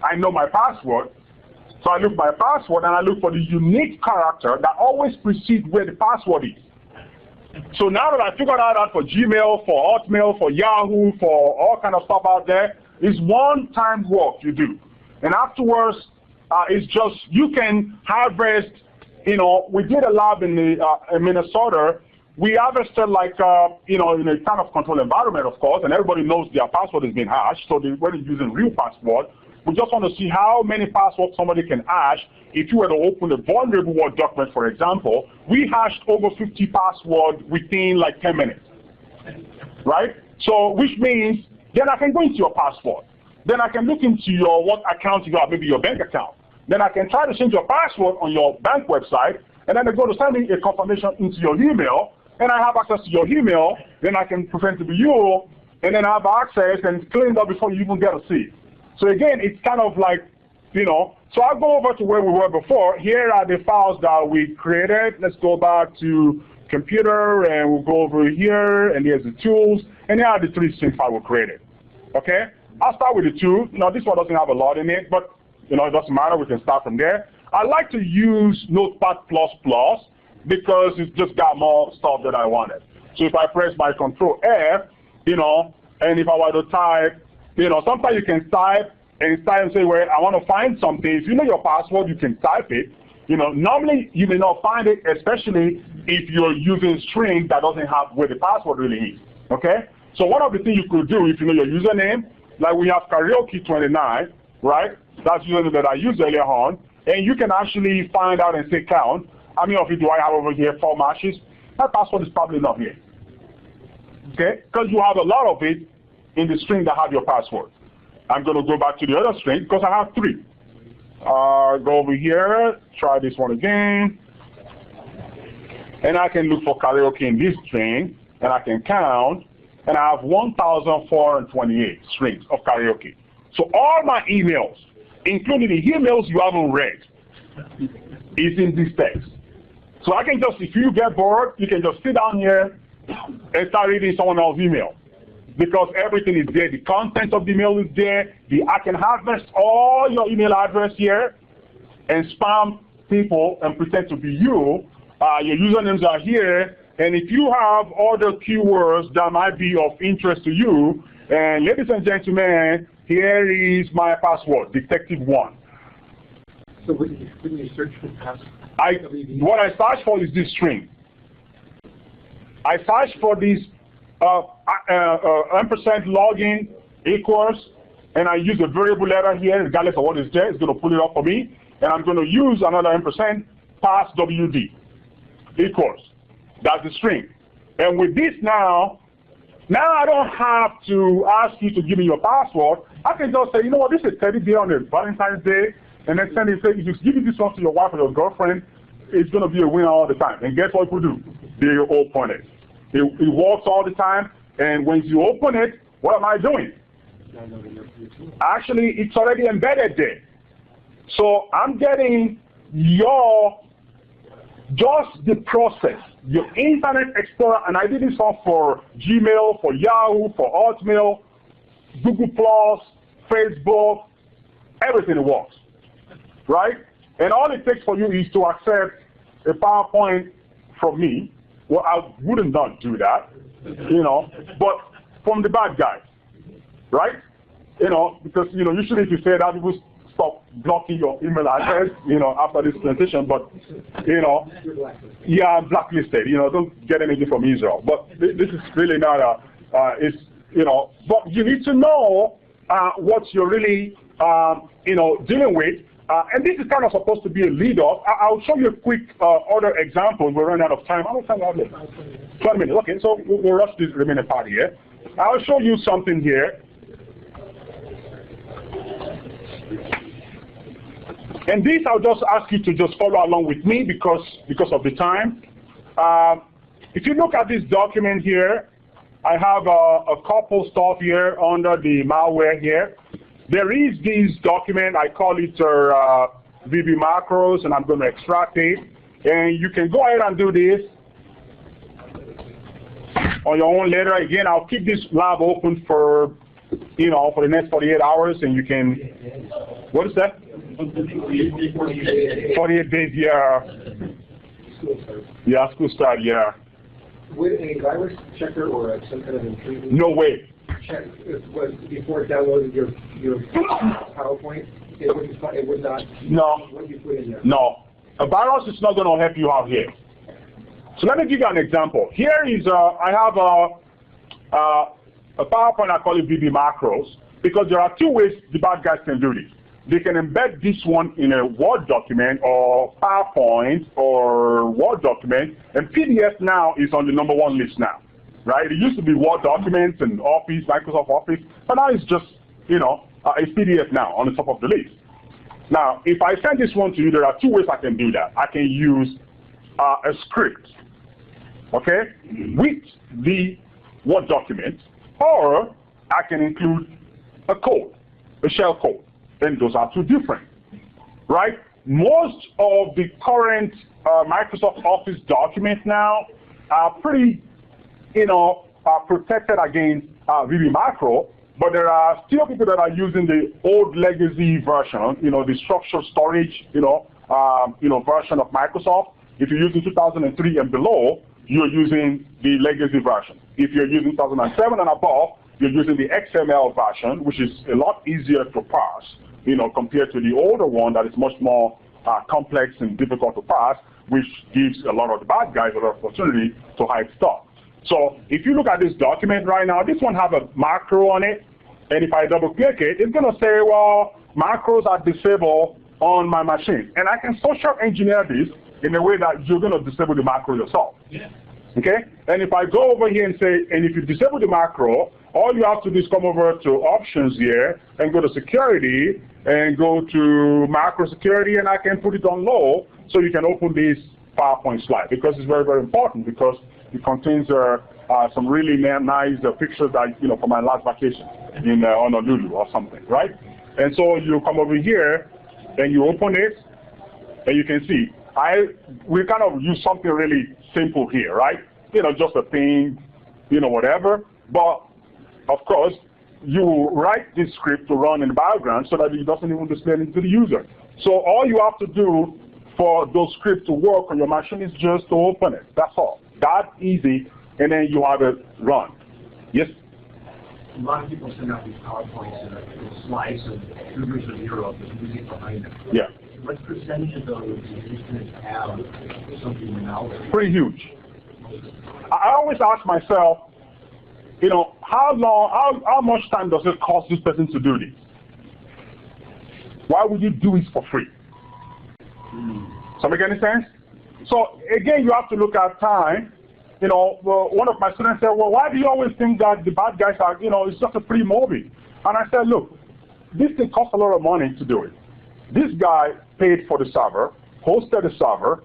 I know my password. So I look for my password and I look for the unique character that always precedes where the password is. So now that I figured out for Gmail, for Hotmail, for Yahoo, for all kind of stuff out there, it's one-time work you do. And afterwards, it's just, you can harvest, you know, we did a lab in Minnesota. We harvested like, you know, in a kind of controlled environment, of course, and everybody knows their password is being hashed, so they weren't using real password. We just want to see how many passwords somebody can hash. If you were to open a vulnerable Word document, for example, we hashed over 50 passwords within like 10 minutes, right? So, which means then I can go into your password. Then I can look into your what account you have, maybe your bank account. Then I can try to change your password on your bank website, and then I go to send me a confirmation into your email, and I have access to your email. Then I can pretend to be you, and then I have access and clean it up before you even get to see it. So again, it's kind of like, you know, so I'll go over to where we were before. Here are the files that we created. Let's go back to computer, and we'll go over here, and here's the tools, and here are the 3 string files we created. Okay? I'll start with the 2. Now, this one doesn't have a lot in it, but, you know, it doesn't matter. We can start from there. I like to use Notepad++ because it's just got more stuff that I wanted. So if I press my Control F, you know, and if I were to type, you know, sometimes you can type and say, well, I want to find something. If you know your password, you can type it. You know, normally you may not find it, especially if you're using string that doesn't have where the password really is. Okay? So one of the things you could do if you know your username, like we have karaoke29, right? That's username that I used earlier on. And you can actually find out and say count. How many of you do I have over here? 4 matches. That password is probably not here. Okay? Because you have a lot of it in the string that have your password. I'm going to go back to the other string because I have 3. Go over here, try this one again. And I can look for karaoke in this string, and I can count, and I have 1,428 strings of karaoke. So all my emails, including the emails you haven't read, is in this text. So I can just, if you get bored, you can just sit down here and start reading someone else's email. Because everything is there. The content of the email is there. I can harvest all your email address here and spam people and pretend to be you. Your usernames are here. And if you have other keywords that might be of interest to you, and ladies and gentlemen, here is my password, Detective1. So when you search for password? What I search for is this string. I search for this ampersand login equals, and I use a variable letter here, regardless of what is there, it's going to pull it up for me, and I'm going to use another ampersand, pass WD equals. That's the string. And with this now I don't have to ask you to give me your password. I can just say, you know what, this is Teddy Day on a Valentine's Day, and then send it, say, if you give me this one to your wife or your girlfriend, it's going to be a winner all the time. And guess what people do? They open it. It works all the time, and when you open it, what am I doing? Actually, it's already embedded there. So I'm getting just the process, your Internet Explorer, and I did this one for Gmail, for Yahoo, for Hotmail, Google+, Facebook, everything works, right? And all it takes for you is to accept a PowerPoint from me. Well, I wouldn't not do that, you know, but from the bad guys, right? You know, because, you know, usually if you say that, people stop blocking your email address, you know, after this presentation, but, you know, yeah, I'm blacklisted, you know, don't get anything from Israel. But this is really not it's, you know, but you need to know what you're really, you know, dealing with. And this is kind of supposed to be a lead-off. I'll show you a quick other example. We're running out of time. How much time do I have left? 20 minutes. Okay, so we'll rush this remaining part here. I'll show you something here. And this, I'll just ask you to just follow along with me because of the time. If you look at this document here, I have a couple stuff here under the malware here. There is this document, I call it VB macros, and I'm going to extract it. And you can go ahead and do this on your own later. Again, I'll keep this lab open for, you know, for the next 48 hours, and you can, what is that? 48 days, yeah. Yeah, school start, yeah. Would a virus checker or some kind of intrusion No way. check before downloading your PowerPoint? It would not. No. What you put in there. No. A virus is not going to help you out here. So let me give you an example. Here is I have a PowerPoint. I call it VB macros because there are two ways the bad guys can do this. They can embed this one in a Word document or PowerPoint or Word document, and PDF now is on the #1 list now, right? It used to be Word documents and Office, Microsoft Office, but now it's just, it's PDF now on the top of the list. Now, if I send this one to you, there are two ways I can do that. I can use a script, okay, with the Word document, or I can include a code, a shell code. Then those are two different, right? Most of the current Microsoft Office documents now are pretty, protected against VB macro, but there are still people that are using the old legacy version, the structured storage, version of Microsoft. If you're using 2003 and below, you're using the legacy version. If you're using 2007 and above, you're using the XML version, which is a lot easier to parse, compared to the older one that is much more complex and difficult to parse, which gives a lot of the bad guys a lot of opportunity to hide stuff. So if you look at this document right now, this one has a macro on it, and if I double click it, it's going to say, well, macros are disabled on my machine. And I can social engineer this in a way that you're going to disable the macro yourself. Yeah. Okay? And if I go over here and say, and if you disable the macro, all you have to do is come over to options here and go to security and go to macro security, and I can put it on low so you can open this PowerPoint slide, because it's very, very important, because it contains some really nice pictures that, for my last vacation in Honolulu or something, right? And so you come over here and you open it, and you can see we kind of use something really simple here, right? Just a thing, whatever. But of course, you write this script to run in the background so that it doesn't even display it to the user. So all you have to do for those scripts to work on your machine is just to open it. That's all. That easy, and then you have it run. Yes? A lot of people send out these PowerPoints and slides of figures of Europe with music behind them. Yeah. What percentage of those instances have something malware? Pretty huge. I always ask myself, how much time does it cost this person to do this? Why would you do it for free? Does that make any sense? So again, you have to look at time. One of my students said, well, why do you always think that the bad guys are, it's just a free movie? And I said, look, this thing costs a lot of money to do it. This guy paid for the server, hosted the server,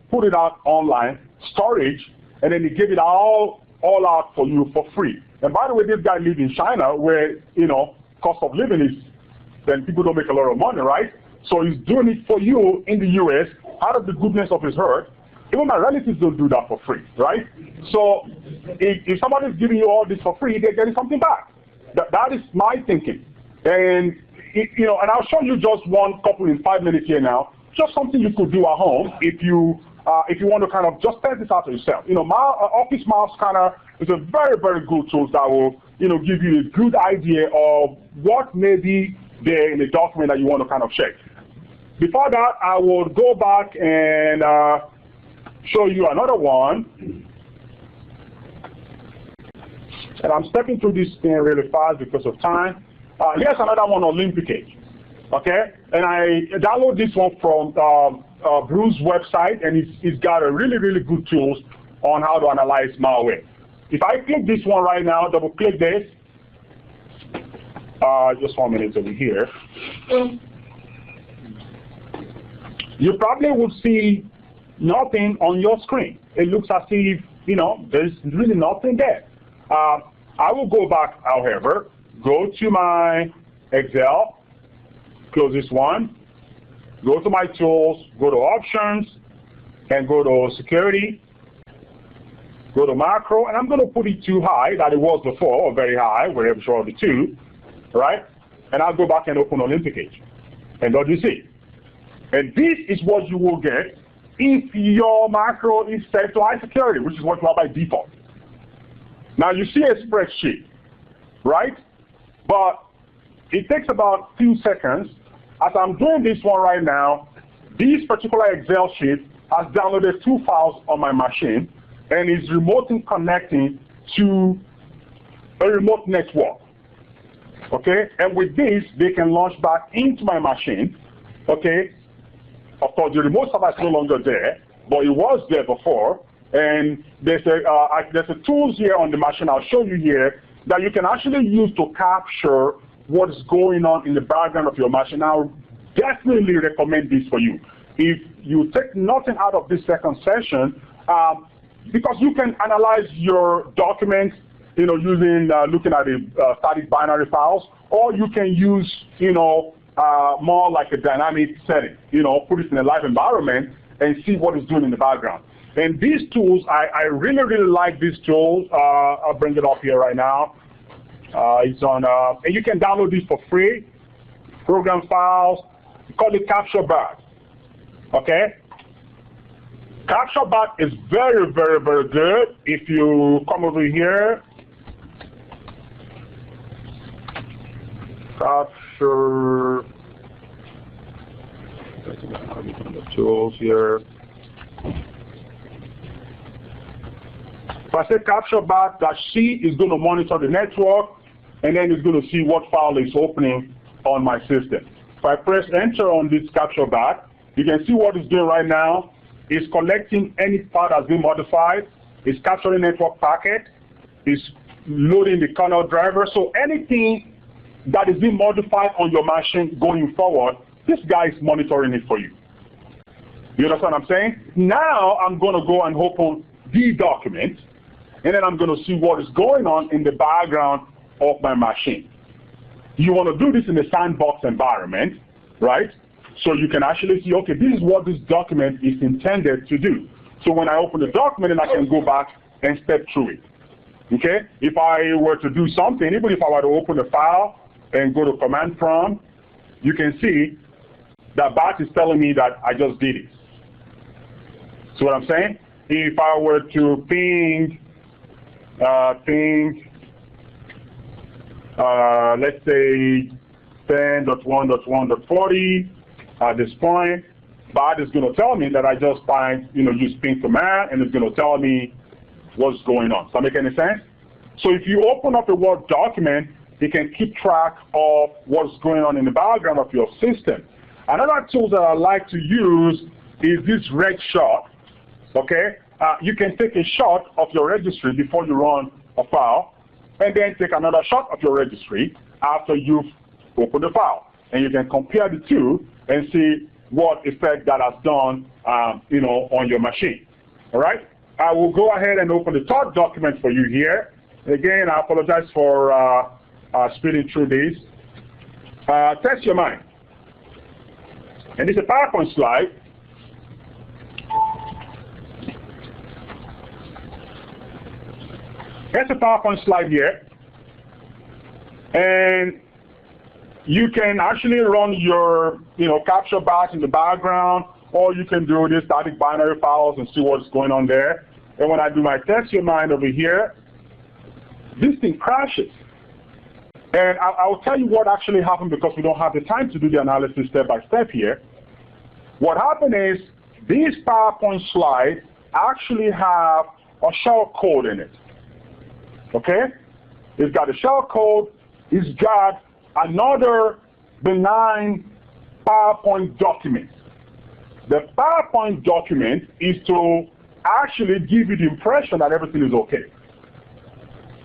put it out online, storage, and then he gave it all out for you for free. And by the way, this guy lives in China where, cost of living is, then people don't make a lot of money, right? So he's doing it for you in the US out of the goodness of his heart. Even my relatives don't do that for free, right? So if somebody's giving you all this for free, they're getting something back. That is my thinking. And, and I'll show you just one couple in 5 minutes here now, just something you could do at home if you want to kind of just test this out yourself. Office Mouse Scanner is a very, very good tool that will, give you a good idea of what may be there in the document that you want to kind of check. Before that, I will go back and show you another one. And I'm stepping through this thing really fast because of time. Here's another one on MPICT. Okay? And I download this one from Bruce's website, and it's got a really, really good tools on how to analyze malware. If I click this one right now, double click this. Just 1 minute over here. You probably will see nothing on your screen. It looks as if, there's really nothing there. I will go back, however, go to my Excel, close this one, go to my tools, go to options, and go to security, go to macro, and I'm going to put it too high that it was before, or very high, wherever show the two, right? And I'll go back and open on MPICT. And what do you see? And this is what you will get if your macro is set to high security, which is what you have by default. Now you see a spreadsheet, right? But it takes about 2 seconds. As I'm doing this one right now, this particular Excel sheet has downloaded 2 files on my machine and is remotely connecting to a remote network. Okay, and with this, they can launch back into my machine. Okay, of course, the remote server is no longer there, but it was there before. And there's a tools here on the machine I'll show you here that you can actually use to capture what's going on in the background of your machine. I'll definitely recommend this for you. If you take nothing out of this second session, because you can analyze your documents, you know, using looking at the static binary files, or you can use, you know, more like a dynamic setting, you know, put it in a live environment and see what it's doing in the background. And these tools, I really, really like these tools. I'll bring it up here right now. It's on, and you can download this for free. Program files, we call it CaptureBot. Okay? CaptureBot is very, very, very good. If you come over here, capture the tools here. So I say CaptureBot-C is going to monitor the network, and then it's going to see what file is opening on my system. If I press enter on this CaptureBot, you can see what it's doing right now. It's collecting any part that's been modified. It's capturing network packet. It's loading the kernel driver. So anything that is being modified on your machine going forward, this guy is monitoring it for you. You understand what I'm saying? Now I'm going to go and open the document, and then I'm going to see what is going on in the background of my machine. You want to do this in a sandbox environment, right? So you can actually see, okay, this is what this document is intended to do. So when I open the document, then I can go back and step through it. Okay? If I were to do something, even if I were to open the file and go to command prompt, you can see that BAT is telling me that I just did it. See what I'm saying? If I were to ping, let's say 10.1.1.40 at this point, BAT is going to tell me that I just use ping command, and it's going to tell me what's going on. Does that make any sense? So if you open up a Word document, you can keep track of what's going on in the background of your system. Another tool that I like to use is this red shot. Okay, you can take a shot of your registry before you run a file, and then take another shot of your registry after you've opened the file, and you can compare the two and see what effect that has done, on your machine. All right, I will go ahead and open the third document for you here. Again, I apologize for speeding through this. Test your mind, and it's a PowerPoint slide. Here's a PowerPoint slide here, and you can actually run your, CaptureBot in the background, or you can do the static binary files and see what's going on there. And when I do my test your mind over here, this thing crashes. And I'll tell you what actually happened because we don't have the time to do the analysis step by step here. What happened is this PowerPoint slide actually have a shell code in it. Okay? It's got a shell code. It's got another benign PowerPoint document. The PowerPoint document is to actually give you the impression that everything is okay.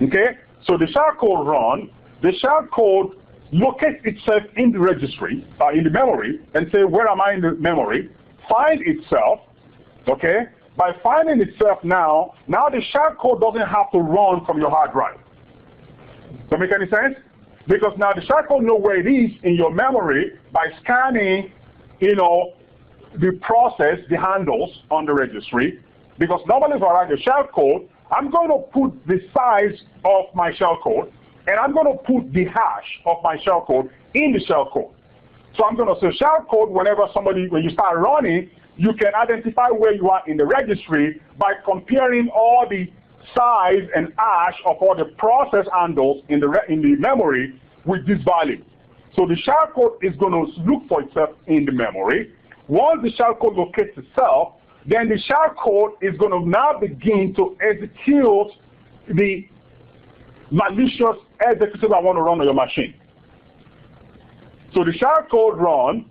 Okay? So the shell code run, the shell code locates itself in the registry, in the memory, and say, where am I in the memory? Find itself, okay? By finding itself now the shell code doesn't have to run from your hard drive. Does that make any sense? Because now the shell code knows where it is in your memory by scanning, the process, the handles on the registry. Because normally if I write the shell code, I'm going to put the size of my shell code, and I'm going to put the hash of my shell code in the shell code. So I'm going to say shell code when you start running, you can identify where you are in the registry by comparing all the size and hash of all the process handles in the memory with this value. So the shellcode is going to look for itself in the memory. Once the shellcode locates itself, then the shellcode is going to now begin to execute the malicious executable I want to run on your machine. So the shellcode run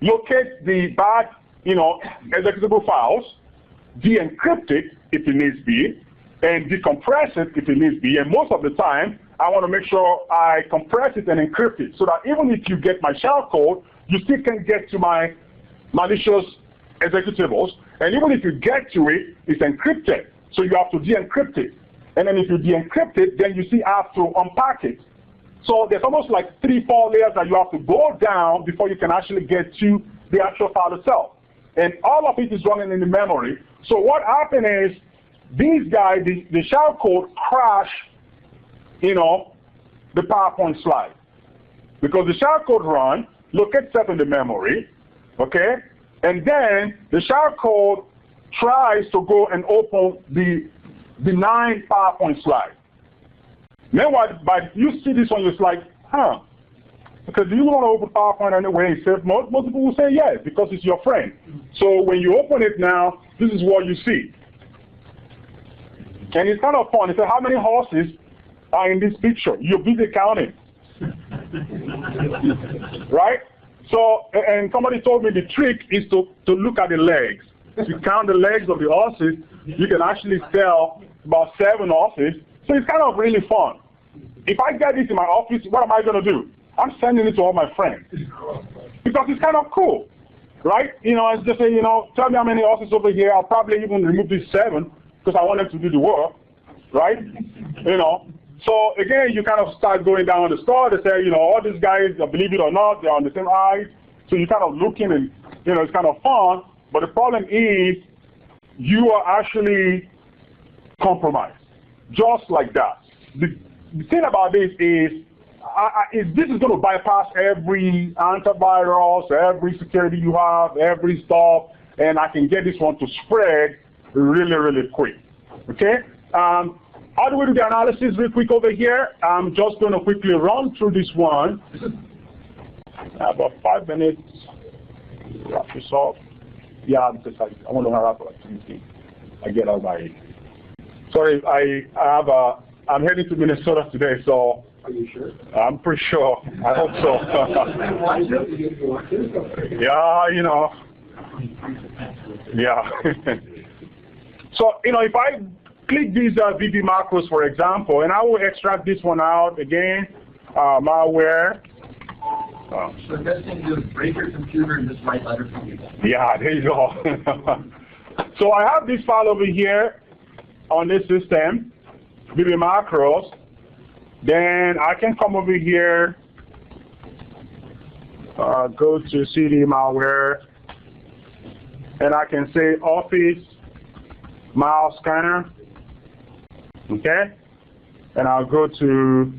locates the bad, executable files, de-encrypt it if it needs be, and decompress it if it needs be. And most of the time, I want to make sure I compress it and encrypt it so that even if you get my shellcode, you still can get to my malicious executables. And even if you get to it, it's encrypted. So you have to de-encrypt it. And then if you de-encrypt it, then you still have to unpack it. So there's almost like 3-4 layers that you have to go down before you can actually get to the actual file itself. And all of it is running in the memory. So what happened is, these guys, the shellcode crash, the PowerPoint slide. Because the shellcode run locates itself in the memory, okay? And then the shellcode tries to go and open the benign PowerPoint slide. Meanwhile, you see this on your slide, because do you want to open PowerPoint anyway? Most people will say yes, because it's your friend. So when you open it now, this is what you see. And it's kind of fun. It says, how many horses are in this picture? You're busy counting. Right? So, and somebody told me the trick is to look at the legs. If you count the legs of the horses, you can actually tell about 7 horses. So it's kind of really fun. If I get this in my office, what am I going to do? I'm sending it to all my friends. Because it's kind of cool. Right? It's just say, tell me how many horses over here. I'll probably even remove these 7. Because I want them to do the work, right? So again, you kind of start going down the store. They say, all these guys, believe it or not, they're on the same height. So you're kind of looking and, it's kind of fun. But the problem is, you are actually compromised, just like that. The thing about this is this is going to bypass every antivirus, every security you have, every stuff, and I can get this one to spread really, really quick. Okay? How do we do the analysis real quick over here? I'm just going to quickly run through this one. About 5 minutes. Wrap this up. Yeah, because I want to wrap up at 3:15. I get out by 8. Sorry, I'm heading to Minnesota today, so. Are you sure? I'm pretty sure. I hope so. Yeah, Yeah. So, if I click these VB macros, for example, and I will extract this one out again, malware. So the best thing to do is break your computer and just write letters from you. Yeah, there you go. So I have this file over here on this system, VB macros. Then I can come over here, go to CD malware, and I can say Office Mouse Scanner, okay? And I'll go to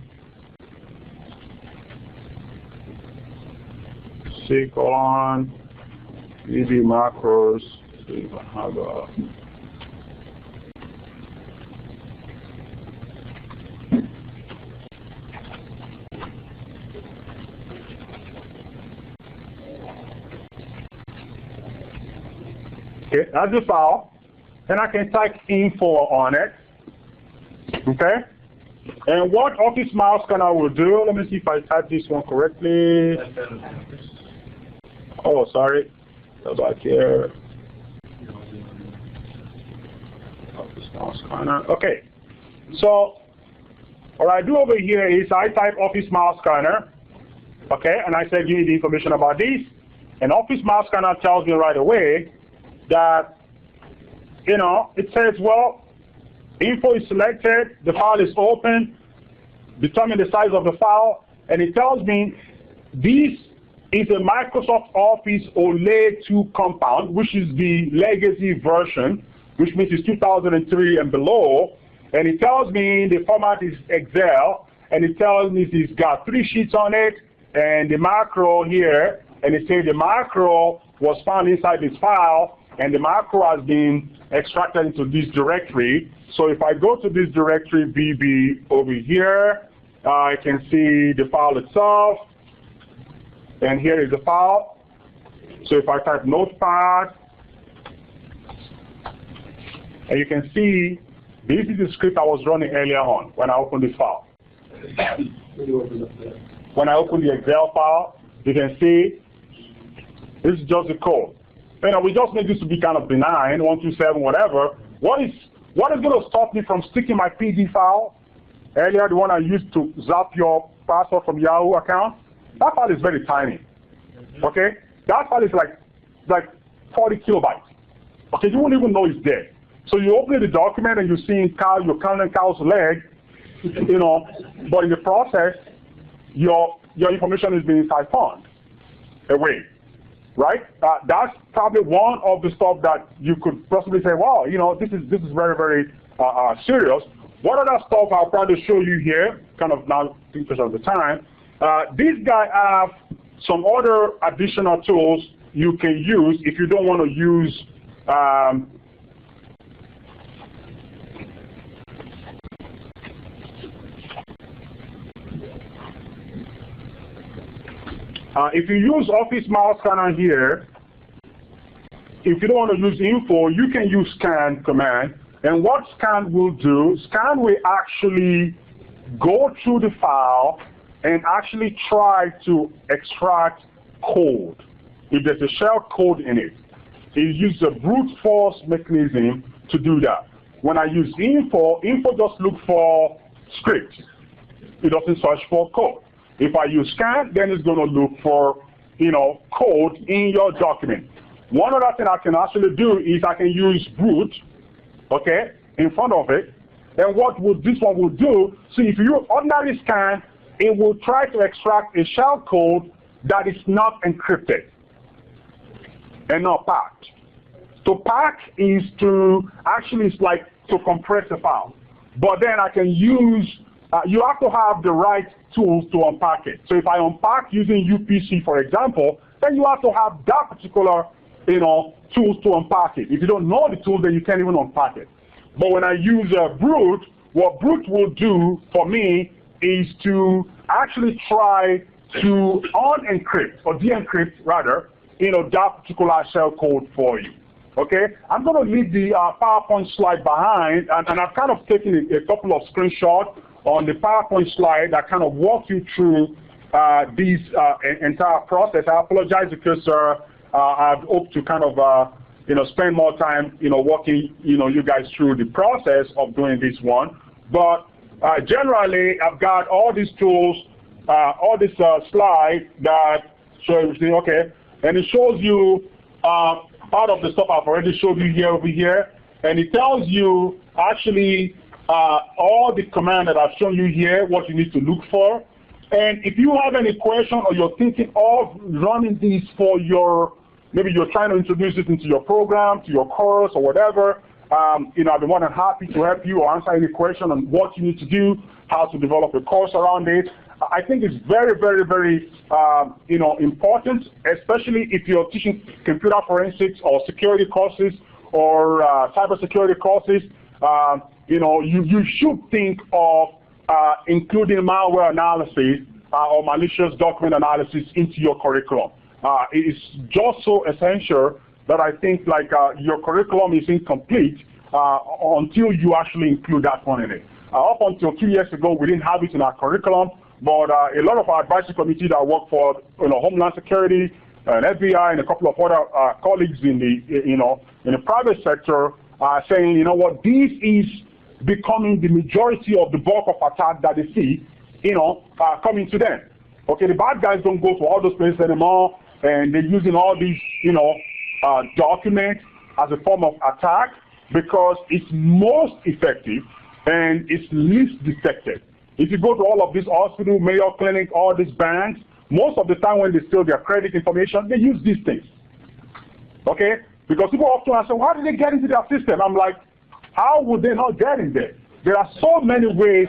C:, VB macros, see if I have a okay, that's the file. And I can type info on it. Okay? And what Office Mouse Scanner will do, let me see if I type this one correctly. Oh, sorry. Go back here. Office Mouse Scanner. Okay. So, what I do over here is I type Office Mouse Scanner. Okay? And I say, give me the information about this. And Office Mouse Scanner tells me right away that, it says, well, info is selected, the file is open, determine the size of the file, and it tells me this is a Microsoft Office OLE 2 compound, which is the legacy version, which means it's 2003 and below, and it tells me the format is Excel, and it tells me it's got 3 sheets on it, and the macro here, and it says the macro was found inside this file, and the macro has been extracted into this directory. So if I go to this directory VB over here, I can see the file itself, and here is the file. So if I type notepad, and you can see this is the script I was running earlier on when I opened this file. When I open the Excel file, you can see this is just the code. We just made this to be kind of benign, 127, whatever. What is going to stop me from sticking my PD file earlier, the one I used to zap your password from Yahoo account? That file is very tiny. Okay, that file is like 40 kilobytes. Okay, you won't even know it's there. So you open the document and you're seeing cow, you're counting cow's leg, but in the process, your information is being siphoned away, right? That's probably one of the stuff that you could possibly say, wow, this is very, very serious. What other stuff I'll probably show you here, kind of now because of the time. This guy have some other additional tools you can use if you don't want to use if you use Office Mouse Scanner here, if you don't want to use info, you can use scan command. And what scan will do, scan will actually go through the file and actually try to extract code. If there's a shell code in it, it uses a brute force mechanism to do that. When I use info just look for scripts. It doesn't search for code. If I use scan, then it's going to look for, code in your document. One other thing I can actually do is I can use brute, okay, in front of it. And what this one will do, see if you use ordinary scan, it will try to extract a shell code that is not encrypted and not packed. To pack is to, actually it's like to compress a file. But then I can use, you have to have the right tools to unpack it. So if I unpack using UPC, for example, then you have to have that particular, tools to unpack it. If you don't know the tools, then you can't even unpack it. But when I use brute, what brute will do for me is to actually try to unencrypt, or de-encrypt rather, that particular shell code for you. Okay, I'm going to leave the PowerPoint slide behind, and I've kind of taken a couple of screenshots on the PowerPoint slide that kind of walk you through this entire process. I apologize because I'd hoped to kind of spend more time walking you guys through the process of doing this one. But generally, I've got all these tools, all this slide that show everything. Okay, and it shows you part of the stuff I've already showed you here over here, and it tells you actually all the command that I've shown you here, what you need to look for. And if you have any question or you're thinking of running this for your, maybe you're trying to introduce it into your program, to your course or whatever, I'd be more than happy to help you or answer any question on what you need to do, how to develop a course around it. I think it's very, very, very, important, especially if you're teaching computer forensics or security courses or cybersecurity courses. You should think of including malware analysis or malicious document analysis into your curriculum. It is just so essential that I think your curriculum is incomplete until you actually include that one in it. Up until 2 years ago, we didn't have it in our curriculum, but a lot of our advisory committees that work for Homeland Security, and FBI, and a couple of other colleagues in the private sector are saying, you know what, this is becoming the majority of the bulk of attacks that they see, coming to them. Okay, the bad guys don't go to all those places anymore, and they're using all these, documents as a form of attack because it's most effective and it's least detected. If you go to all of these hospitals, Mayo Clinic, all these banks, most of the time when they steal their credit information, they use these things. Okay? Because people often ask, how did they get into their system? I'm like, how would they not get in there? There are so many ways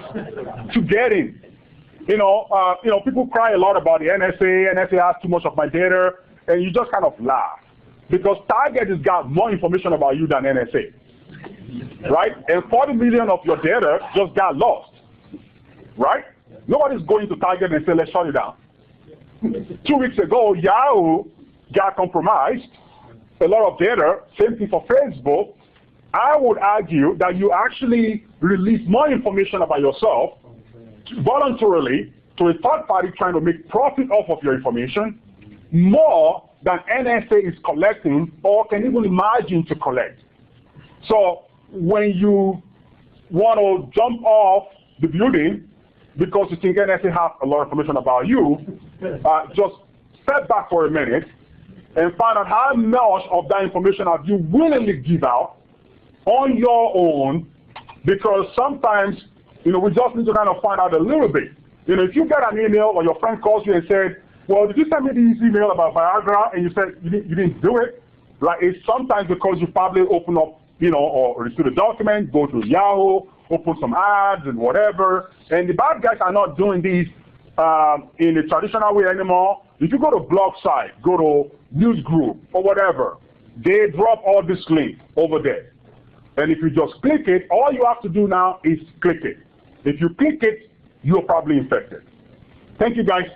to get in. People cry a lot about the NSA. NSA has too much of my data, and you just kind of laugh. because Target has got more information about you than NSA, right? And 40 million of your data just got lost, right? Nobody's going to Target and say, let's shut it down. 2 weeks ago, Yahoo got compromised. A lot of data, same thing for Facebook. I would argue that you actually release more information about yourself voluntarily to a third party trying to make profit off of your information more than NSA is collecting or can even imagine to collect. So when you want to jump off the building because you think NSA has a lot of information about you, just step back for a minute and find out how much of that information have you willingly give out on your own, because sometimes, we just need to kind of find out a little bit. If you get an email or your friend calls you and said, well, did you send me this email about Viagra? And you said you didn't do it. Like, it's sometimes because you probably open up, or receive a document, go to Yahoo, open some ads and whatever. And the bad guys are not doing this in a traditional way anymore. If you go to blog site, go to news group or whatever, they drop all this link over there. And if you just click it, all you have to do now is click it. If you click it, you're probably infected. Thank you, guys.